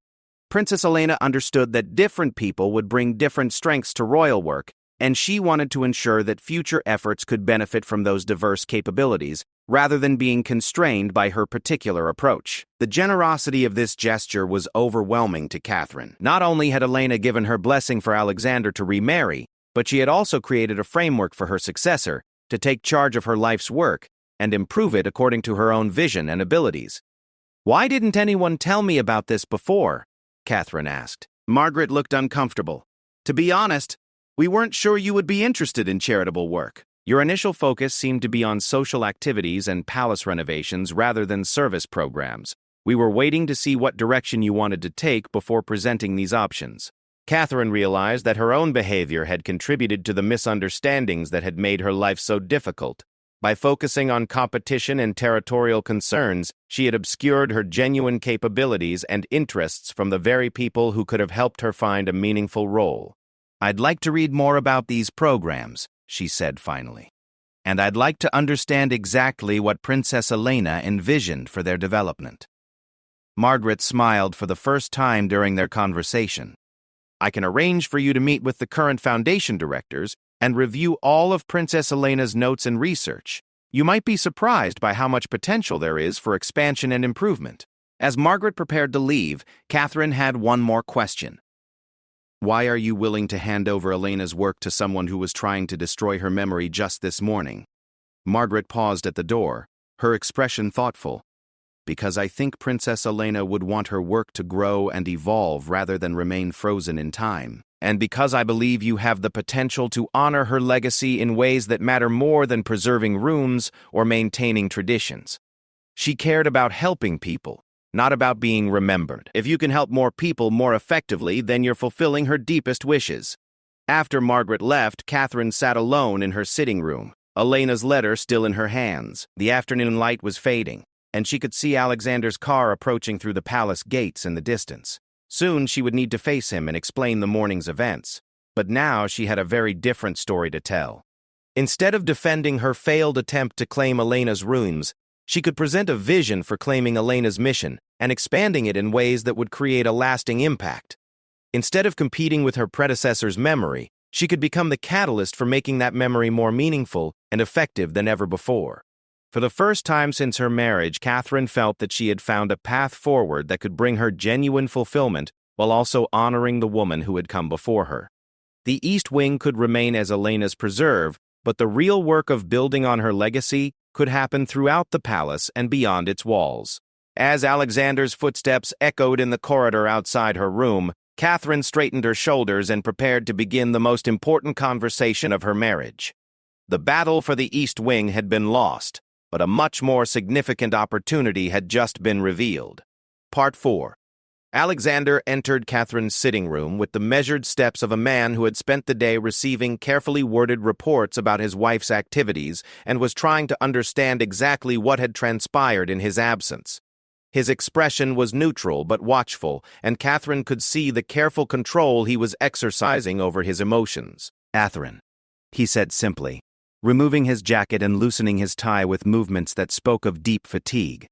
Princess Elena understood that different people would bring different strengths to royal work, and she wanted to ensure that future efforts could benefit from those diverse capabilities, rather than being constrained by her particular approach. The generosity of this gesture was overwhelming to Catherine. Not only had Elena given her blessing for Alexander to remarry, but she had also created a framework for her successor to take charge of her life's work and improve it according to her own vision and abilities. "Why didn't anyone tell me about this before?" Catherine asked. Margaret looked uncomfortable. "To be honest, we weren't sure you would be interested in charitable work. Your initial focus seemed to be on social activities and palace renovations rather than service programs. We were waiting to see what direction you wanted to take before presenting these options." Catherine realized that her own behavior had contributed to the misunderstandings that had made her life so difficult. By focusing on competition and territorial concerns, she had obscured her genuine capabilities and interests from the very people who could have helped her find a meaningful role. "I'd like to read more about these programs," she said finally. "And I'd like to understand exactly what Princess Elena envisioned for their development." Margaret smiled for the first time during their conversation. "I can arrange for you to meet with the current foundation directors and review all of Princess Elena's notes and research. You might be surprised by how much potential there is for expansion and improvement." As Margaret prepared to leave, Catherine had one more question. "Why are you willing to hand over Elena's work to someone who was trying to destroy her memory just this morning?" Margaret paused at the door, her expression thoughtful. "Because I think Princess Elena would want her work to grow and evolve rather than remain frozen in time. And because I believe you have the potential to honor her legacy in ways that matter more than preserving rooms or maintaining traditions. She cared about helping people, not about being remembered. If you can help more people more effectively, then you're fulfilling her deepest wishes." After Margaret left, Catherine sat alone in her sitting room, Elena's letter still in her hands. The afternoon light was fading, and she could see Alexander's car approaching through the palace gates in the distance. Soon she would need to face him and explain the morning's events, but now she had a very different story to tell. Instead of defending her failed attempt to claim Elena's rooms, she could present a vision for claiming Elena's mission and expanding it in ways that would create a lasting impact. Instead of competing with her predecessor's memory, she could become the catalyst for making that memory more meaningful and effective than ever before. For the first time since her marriage, Catherine felt that she had found a path forward that could bring her genuine fulfillment while also honoring the woman who had come before her. The East Wing could remain as Elena's preserve, but the real work of building on her legacy could happen throughout the palace and beyond its walls. As Alexander's footsteps echoed in the corridor outside her room, Catherine straightened her shoulders and prepared to begin the most important conversation of her marriage. The battle for the East Wing had been lost, but a much more significant opportunity had just been revealed. Part 4. Alexander entered Catherine's sitting room with the measured steps of a man who had spent the day receiving carefully worded reports about his wife's activities and was trying to understand exactly what had transpired in his absence. His expression was neutral but watchful, and Catherine could see the careful control he was exercising over his emotions. "Catherine," he said simply, removing his jacket and loosening his tie with movements that spoke of deep fatigue.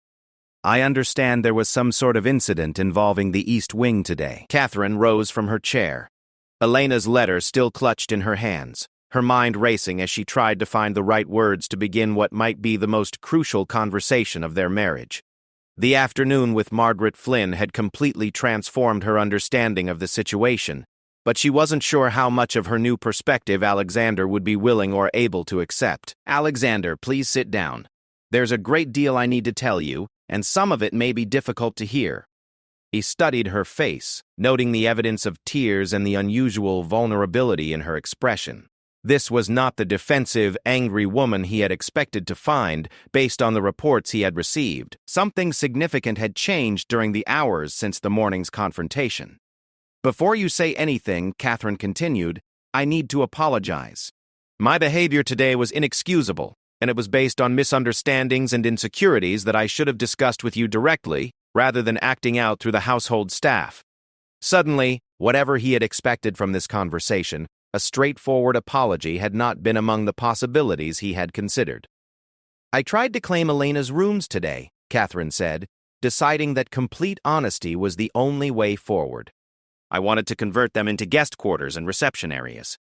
"I understand there was some sort of incident involving the East Wing today." Catherine rose from her chair, Elena's letter still clutched in her hands, her mind racing as she tried to find the right words to begin what might be the most crucial conversation of their marriage. The afternoon with Margaret Flynn had completely transformed her understanding of the situation, but she wasn't sure how much of her new perspective Alexander would be willing or able to accept. "Alexander, please sit down. There's a great deal I need to tell you, and some of it may be difficult to hear." He studied her face, noting the evidence of tears and the unusual vulnerability in her expression. This was not the defensive, angry woman he had expected to find based on the reports he had received. Something significant had changed during the hours since the morning's confrontation. "Before you say anything," Catherine continued, "I need to apologize. My behavior today was inexcusable, and it was based on misunderstandings and insecurities that I should have discussed with you directly, rather than acting out through the household staff." Suddenly, whatever he had expected from this conversation, a straightforward apology had not been among the possibilities he had considered. "I tried to claim Elena's rooms today," Catherine said, deciding that complete honesty was the only way forward. "I wanted to convert them into guest quarters and reception areas.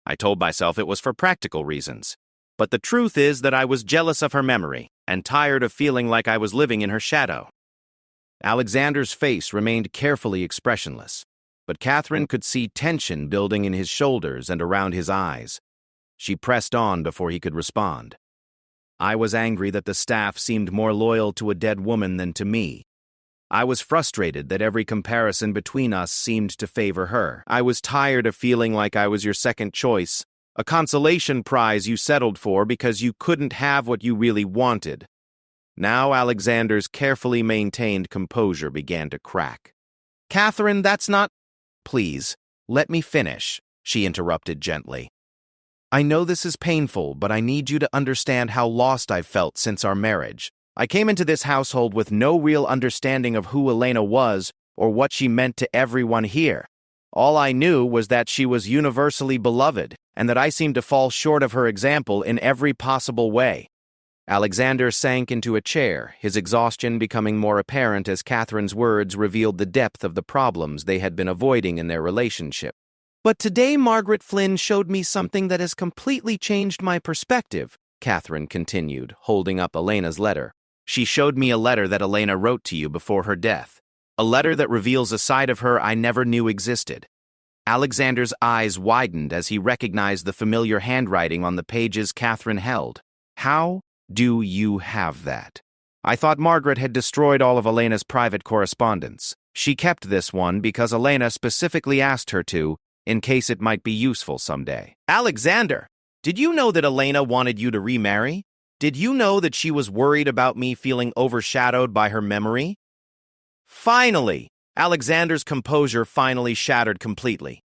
I told myself it was for practical reasons. But the truth is that I was jealous of her memory and tired of feeling like I was living in her shadow." Alexander's face remained carefully expressionless, but Catherine could see tension building in his shoulders and around his eyes. She pressed on before he could respond. "I was angry that the staff seemed more loyal to a dead woman than to me. I was frustrated that every comparison between us seemed to favor her. I was tired of feeling like I was your second choice, a consolation prize you settled for because you couldn't have what you really wanted." Now Alexander's carefully maintained composure began to crack. "Catherine, that's not—" "Please, let me finish," she interrupted gently. "I know this is painful, but I need you to understand how lost I've felt since our marriage. I came into this household with no real understanding of who Elena was or what she meant to everyone here. All I knew was that she was universally beloved and that I seemed to fall short of her example in every possible way." Alexander sank into a chair, his exhaustion becoming more apparent as Catherine's words revealed the depth of the problems they had been avoiding in their relationship. "But today Margaret Flynn showed me something that has completely changed my perspective," Catherine continued, holding up Elena's letter. "She showed me a letter that Elena wrote to you before her death. A letter that reveals a side of her I never knew existed." Alexander's eyes widened as he recognized the familiar handwriting on the pages Catherine held. "How do you have that?" "I thought Margaret had destroyed all of Elena's private correspondence. She kept this one because Elena specifically asked her to, in case it might be useful someday." "Alexander, did you know that Elena wanted you to remarry? Did you know that she was worried about me feeling overshadowed by her memory?" Finally, Alexander's composure finally shattered completely.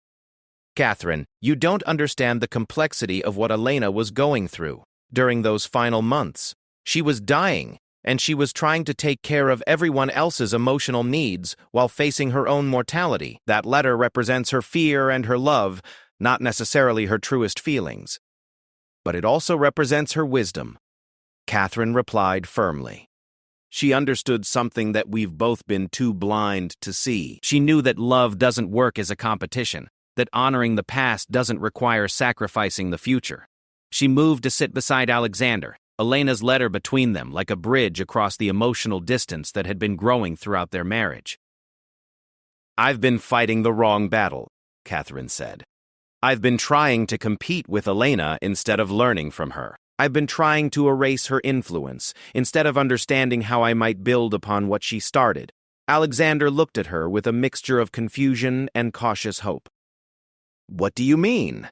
"Catherine, you don't understand the complexity of what Elena was going through. During those final months, she was dying, and she was trying to take care of everyone else's emotional needs while facing her own mortality. That letter represents her fear and her love, not necessarily her truest feelings. But it also represents her wisdom," Catherine replied firmly. She understood something that we've both been too blind to see. She knew that love doesn't work as a competition, that honoring the past doesn't require sacrificing the future. She moved to sit beside Alexander, Elena's letter between them like a bridge across the emotional distance that had been growing throughout their marriage. "I've been fighting the wrong battle," Catherine said. "I've been trying to compete with Elena instead of learning from her. I've been trying to erase her influence instead of understanding how I might build upon what she started." Alexander looked at her with a mixture of confusion and cautious hope. "What do you mean?"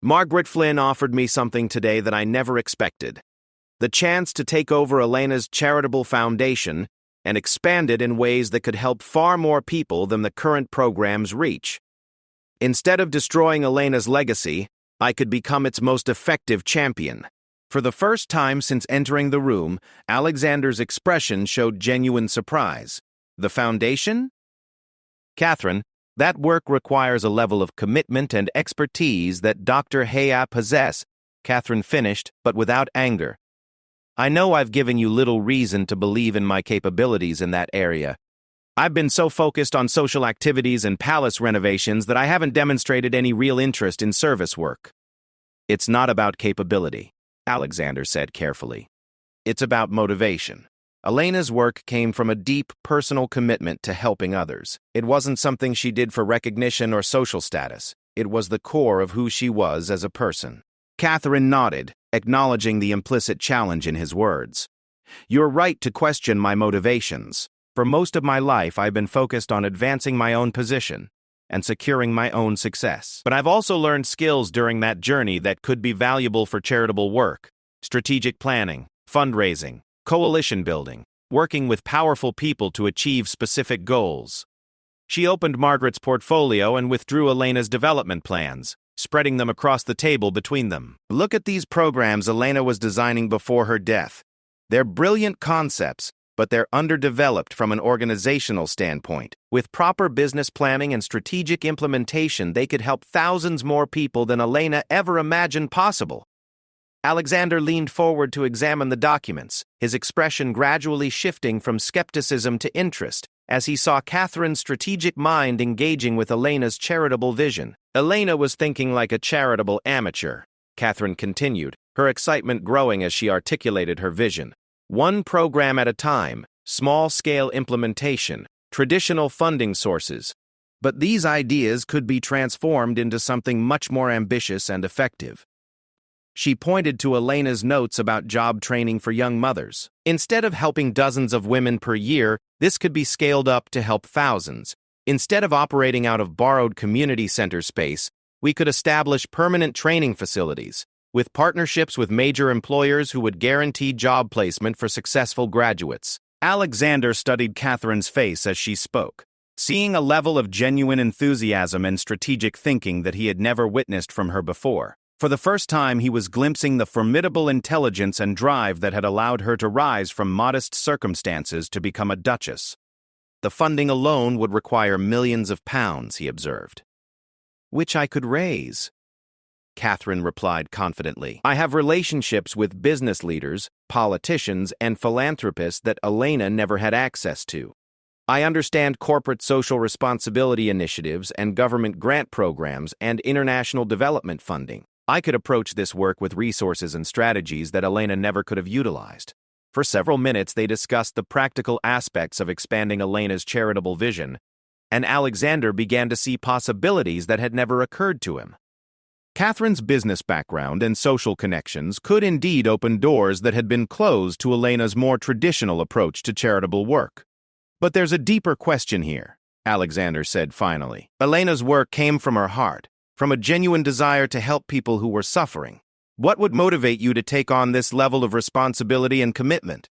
"Margaret Flynn offered me something today that I never expected. The chance to take over Elena's charitable foundation and expand it in ways that could help far more people than the current program's reach. Instead of destroying Elena's legacy, I could become its most effective champion." For the first time since entering the room, Alexander's expression showed genuine surprise. "The foundation?" "Catherine, that work requires a level of commitment and expertise that Dr. Hea possesses," Catherine finished, but without anger. "I know I've given you little reason to believe in my capabilities in that area. I've been so focused on social activities and palace renovations that I haven't demonstrated any real interest in service work." "It's not about capability," Alexander said carefully. "It's about motivation. Elena's work came from a deep personal commitment to helping others. It wasn't something she did for recognition or social status. It was the core of who she was as a person." Catherine nodded, acknowledging the implicit challenge in his words. "You're right to question my motivations. For most of my life, I've been focused on advancing my own position and securing my own success. But I've also learned skills during that journey that could be valuable for charitable work: strategic planning, fundraising, coalition building, working with powerful people to achieve specific goals. She opened Margaret's portfolio and withdrew Elena's development plans, spreading them across the table between them. Look at these programs Elena was designing before her death. They're brilliant concepts, but they're underdeveloped from an organizational standpoint. With proper business planning and strategic implementation, they could help thousands more people than Elena ever imagined possible. Alexander leaned forward to examine the documents, his expression gradually shifting from skepticism to interest as he saw Catherine's strategic mind engaging with Elena's charitable vision. Elena was thinking like a charitable amateur, Catherine continued, her excitement growing as she articulated her vision. One program at a time, small-scale implementation, traditional funding sources. But these ideas could be transformed into something much more ambitious and effective. She pointed to Elena's notes about job training for young mothers. Instead of helping dozens of women per year, this could be scaled up to help thousands. Instead of operating out of borrowed community center space, we could establish permanent training facilities, with partnerships with major employers who would guarantee job placement for successful graduates. Alexander studied Catherine's face as she spoke, seeing a level of genuine enthusiasm and strategic thinking that he had never witnessed from her before. For the first time, he was glimpsing the formidable intelligence and drive that had allowed her to rise from modest circumstances to become a duchess. The funding alone would require millions of pounds, he observed. Which I could raise, Catherine replied confidently. I have relationships with business leaders, politicians, and philanthropists that Elena never had access to. I understand corporate social responsibility initiatives and government grant programs and international development funding. I could approach this work with resources and strategies that Elena never could have utilized. For several minutes, they discussed the practical aspects of expanding Elena's charitable vision, and Alexander began to see possibilities that had never occurred to him. Catherine's business background and social connections could indeed open doors that had been closed to Elena's more traditional approach to charitable work. But there's a deeper question here, Alexander said finally. Elena's work came from her heart, from a genuine desire to help people who were suffering. What would motivate you to take on this level of responsibility and commitment?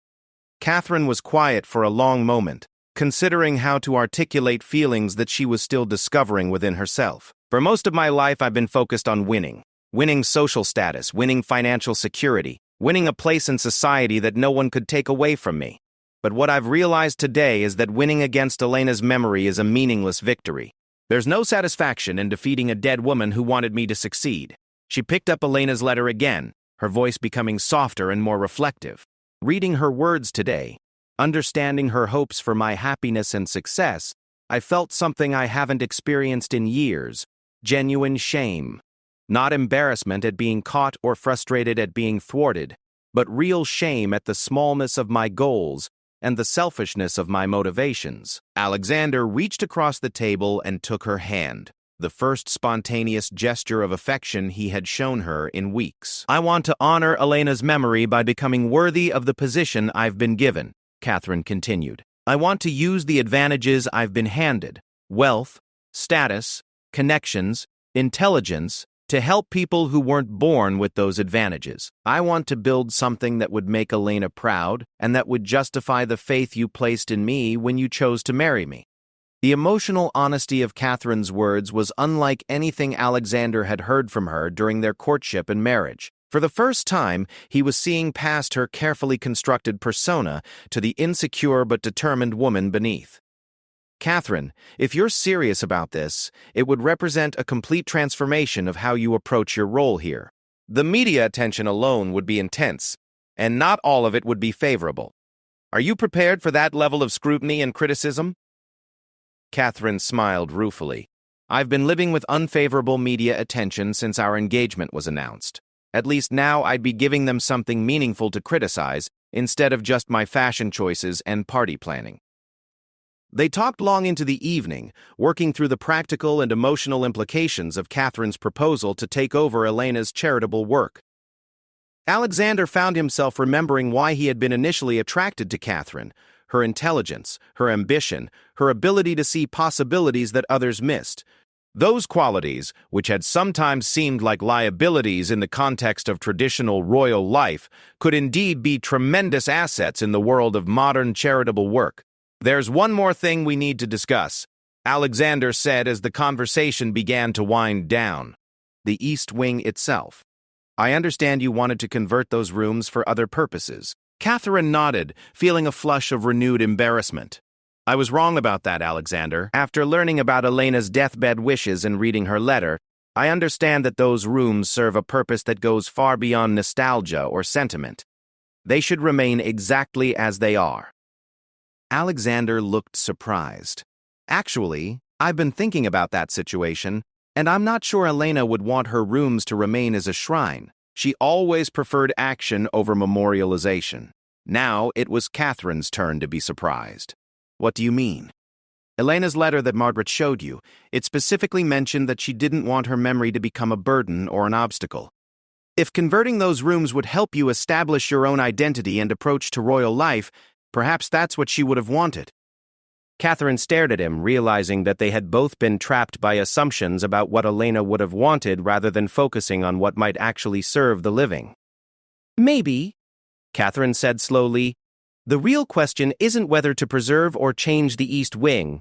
Catherine was quiet for a long moment, considering how to articulate feelings that she was still discovering within herself. For most of my life, I've been focused on winning. Winning social status, winning financial security, winning a place in society that no one could take away from me. But what I've realized today is that winning against Elena's memory is a meaningless victory. There's no satisfaction in defeating a dead woman who wanted me to succeed. She picked up Elena's letter again, her voice becoming softer and more reflective. Reading her words today, understanding her hopes for my happiness and success, I felt something I haven't experienced in years: genuine shame. Not embarrassment at being caught or frustrated at being thwarted, but real shame at the smallness of my goals and the selfishness of my motivations. Alexander reached across the table and took her hand, the first spontaneous gesture of affection he had shown her in weeks. I want to honor Elena's memory by becoming worthy of the position I've been given, Catherine continued. I want to use the advantages I've been handed: wealth, status, connections, intelligence, to help people who weren't born with those advantages. I want to build something that would make Elena proud and that would justify the faith you placed in me when you chose to marry me. The emotional honesty of Catherine's words was unlike anything Alexander had heard from her during their courtship and marriage. For the first time, he was seeing past her carefully constructed persona to the insecure but determined woman beneath. Catherine, if you're serious about this, it would represent a complete transformation of how you approach your role here. The media attention alone would be intense, and not all of it would be favorable. Are you prepared for that level of scrutiny and criticism? Catherine smiled ruefully. I've been living with unfavorable media attention since our engagement was announced. At least now I'd be giving them something meaningful to criticize, instead of just my fashion choices and party planning. They talked long into the evening, working through the practical and emotional implications of Catherine's proposal to take over Elena's charitable work. Alexander found himself remembering why he had been initially attracted to Catherine: her intelligence, her ambition, her ability to see possibilities that others missed. Those qualities, which had sometimes seemed like liabilities in the context of traditional royal life, could indeed be tremendous assets in the world of modern charitable work. "There's one more thing we need to discuss," Alexander said as the conversation began to wind down. "The East Wing itself. I understand you wanted to convert those rooms for other purposes." Catherine nodded, feeling a flush of renewed embarrassment. "I was wrong about that, Alexander. After learning about Elena's deathbed wishes and reading her letter, I understand that those rooms serve a purpose that goes far beyond nostalgia or sentiment. They should remain exactly as they are." Alexander looked surprised. "Actually, I've been thinking about that situation, and I'm not sure Elena would want her rooms to remain as a shrine. She always preferred action over memorialization." Now it was Catherine's turn to be surprised. "What do you mean?" "Elena's letter that Margaret showed you, it specifically mentioned that she didn't want her memory to become a burden or an obstacle. If converting those rooms would help you establish your own identity and approach to royal life, perhaps that's what she would have wanted." Catherine stared at him, realizing that they had both been trapped by assumptions about what Elena would have wanted rather than focusing on what might actually serve the living. Maybe, Catherine said slowly, "the real question isn't whether to preserve or change the East Wing,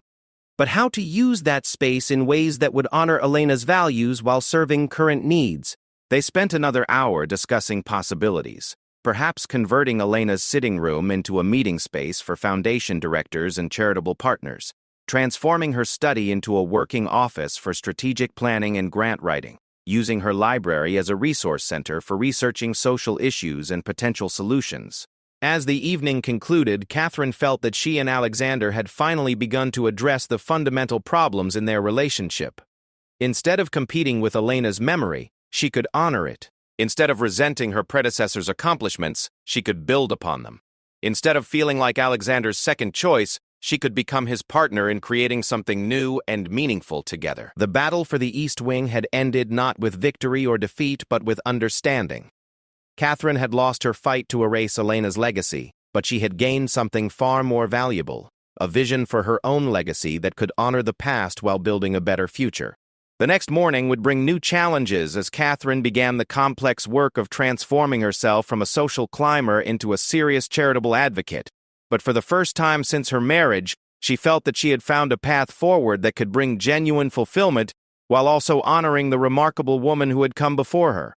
but how to use that space in ways that would honor Elena's values while serving current needs." They spent another hour discussing possibilities. Perhaps converting Elena's sitting room into a meeting space for foundation directors and charitable partners, transforming her study into a working office for strategic planning and grant writing, using her library as a resource center for researching social issues and potential solutions. As the evening concluded, Catherine felt that she and Alexander had finally begun to address the fundamental problems in their relationship. Instead of competing with Elena's memory, she could honor it. Instead of resenting her predecessor's accomplishments, she could build upon them. Instead of feeling like Alexander's second choice, she could become his partner in creating something new and meaningful together. The battle for the East Wing had ended not with victory or defeat, but with understanding. Catherine had lost her fight to erase Elena's legacy, but she had gained something far more valuable, a vision for her own legacy that could honor the past while building a better future. The next morning would bring new challenges as Catherine began the complex work of transforming herself from a social climber into a serious charitable advocate. But for the first time since her marriage, she felt that she had found a path forward that could bring genuine fulfillment while also honoring the remarkable woman who had come before her.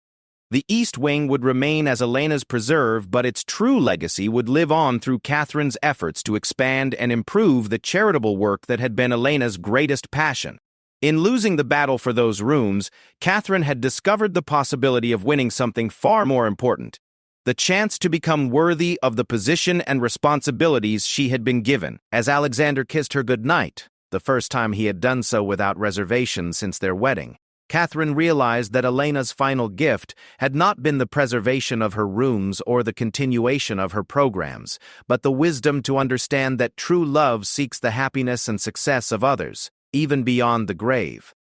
The East Wing would remain as Elena's preserve, but its true legacy would live on through Catherine's efforts to expand and improve the charitable work that had been Elena's greatest passion. In losing the battle for those rooms, Catherine had discovered the possibility of winning something far more important: the chance to become worthy of the position and responsibilities she had been given. As Alexander kissed her goodnight, the first time he had done so without reservation since their wedding, Catherine realized that Elena's final gift had not been the preservation of her rooms or the continuation of her programs, but the wisdom to understand that true love seeks the happiness and success of others, even beyond the grave.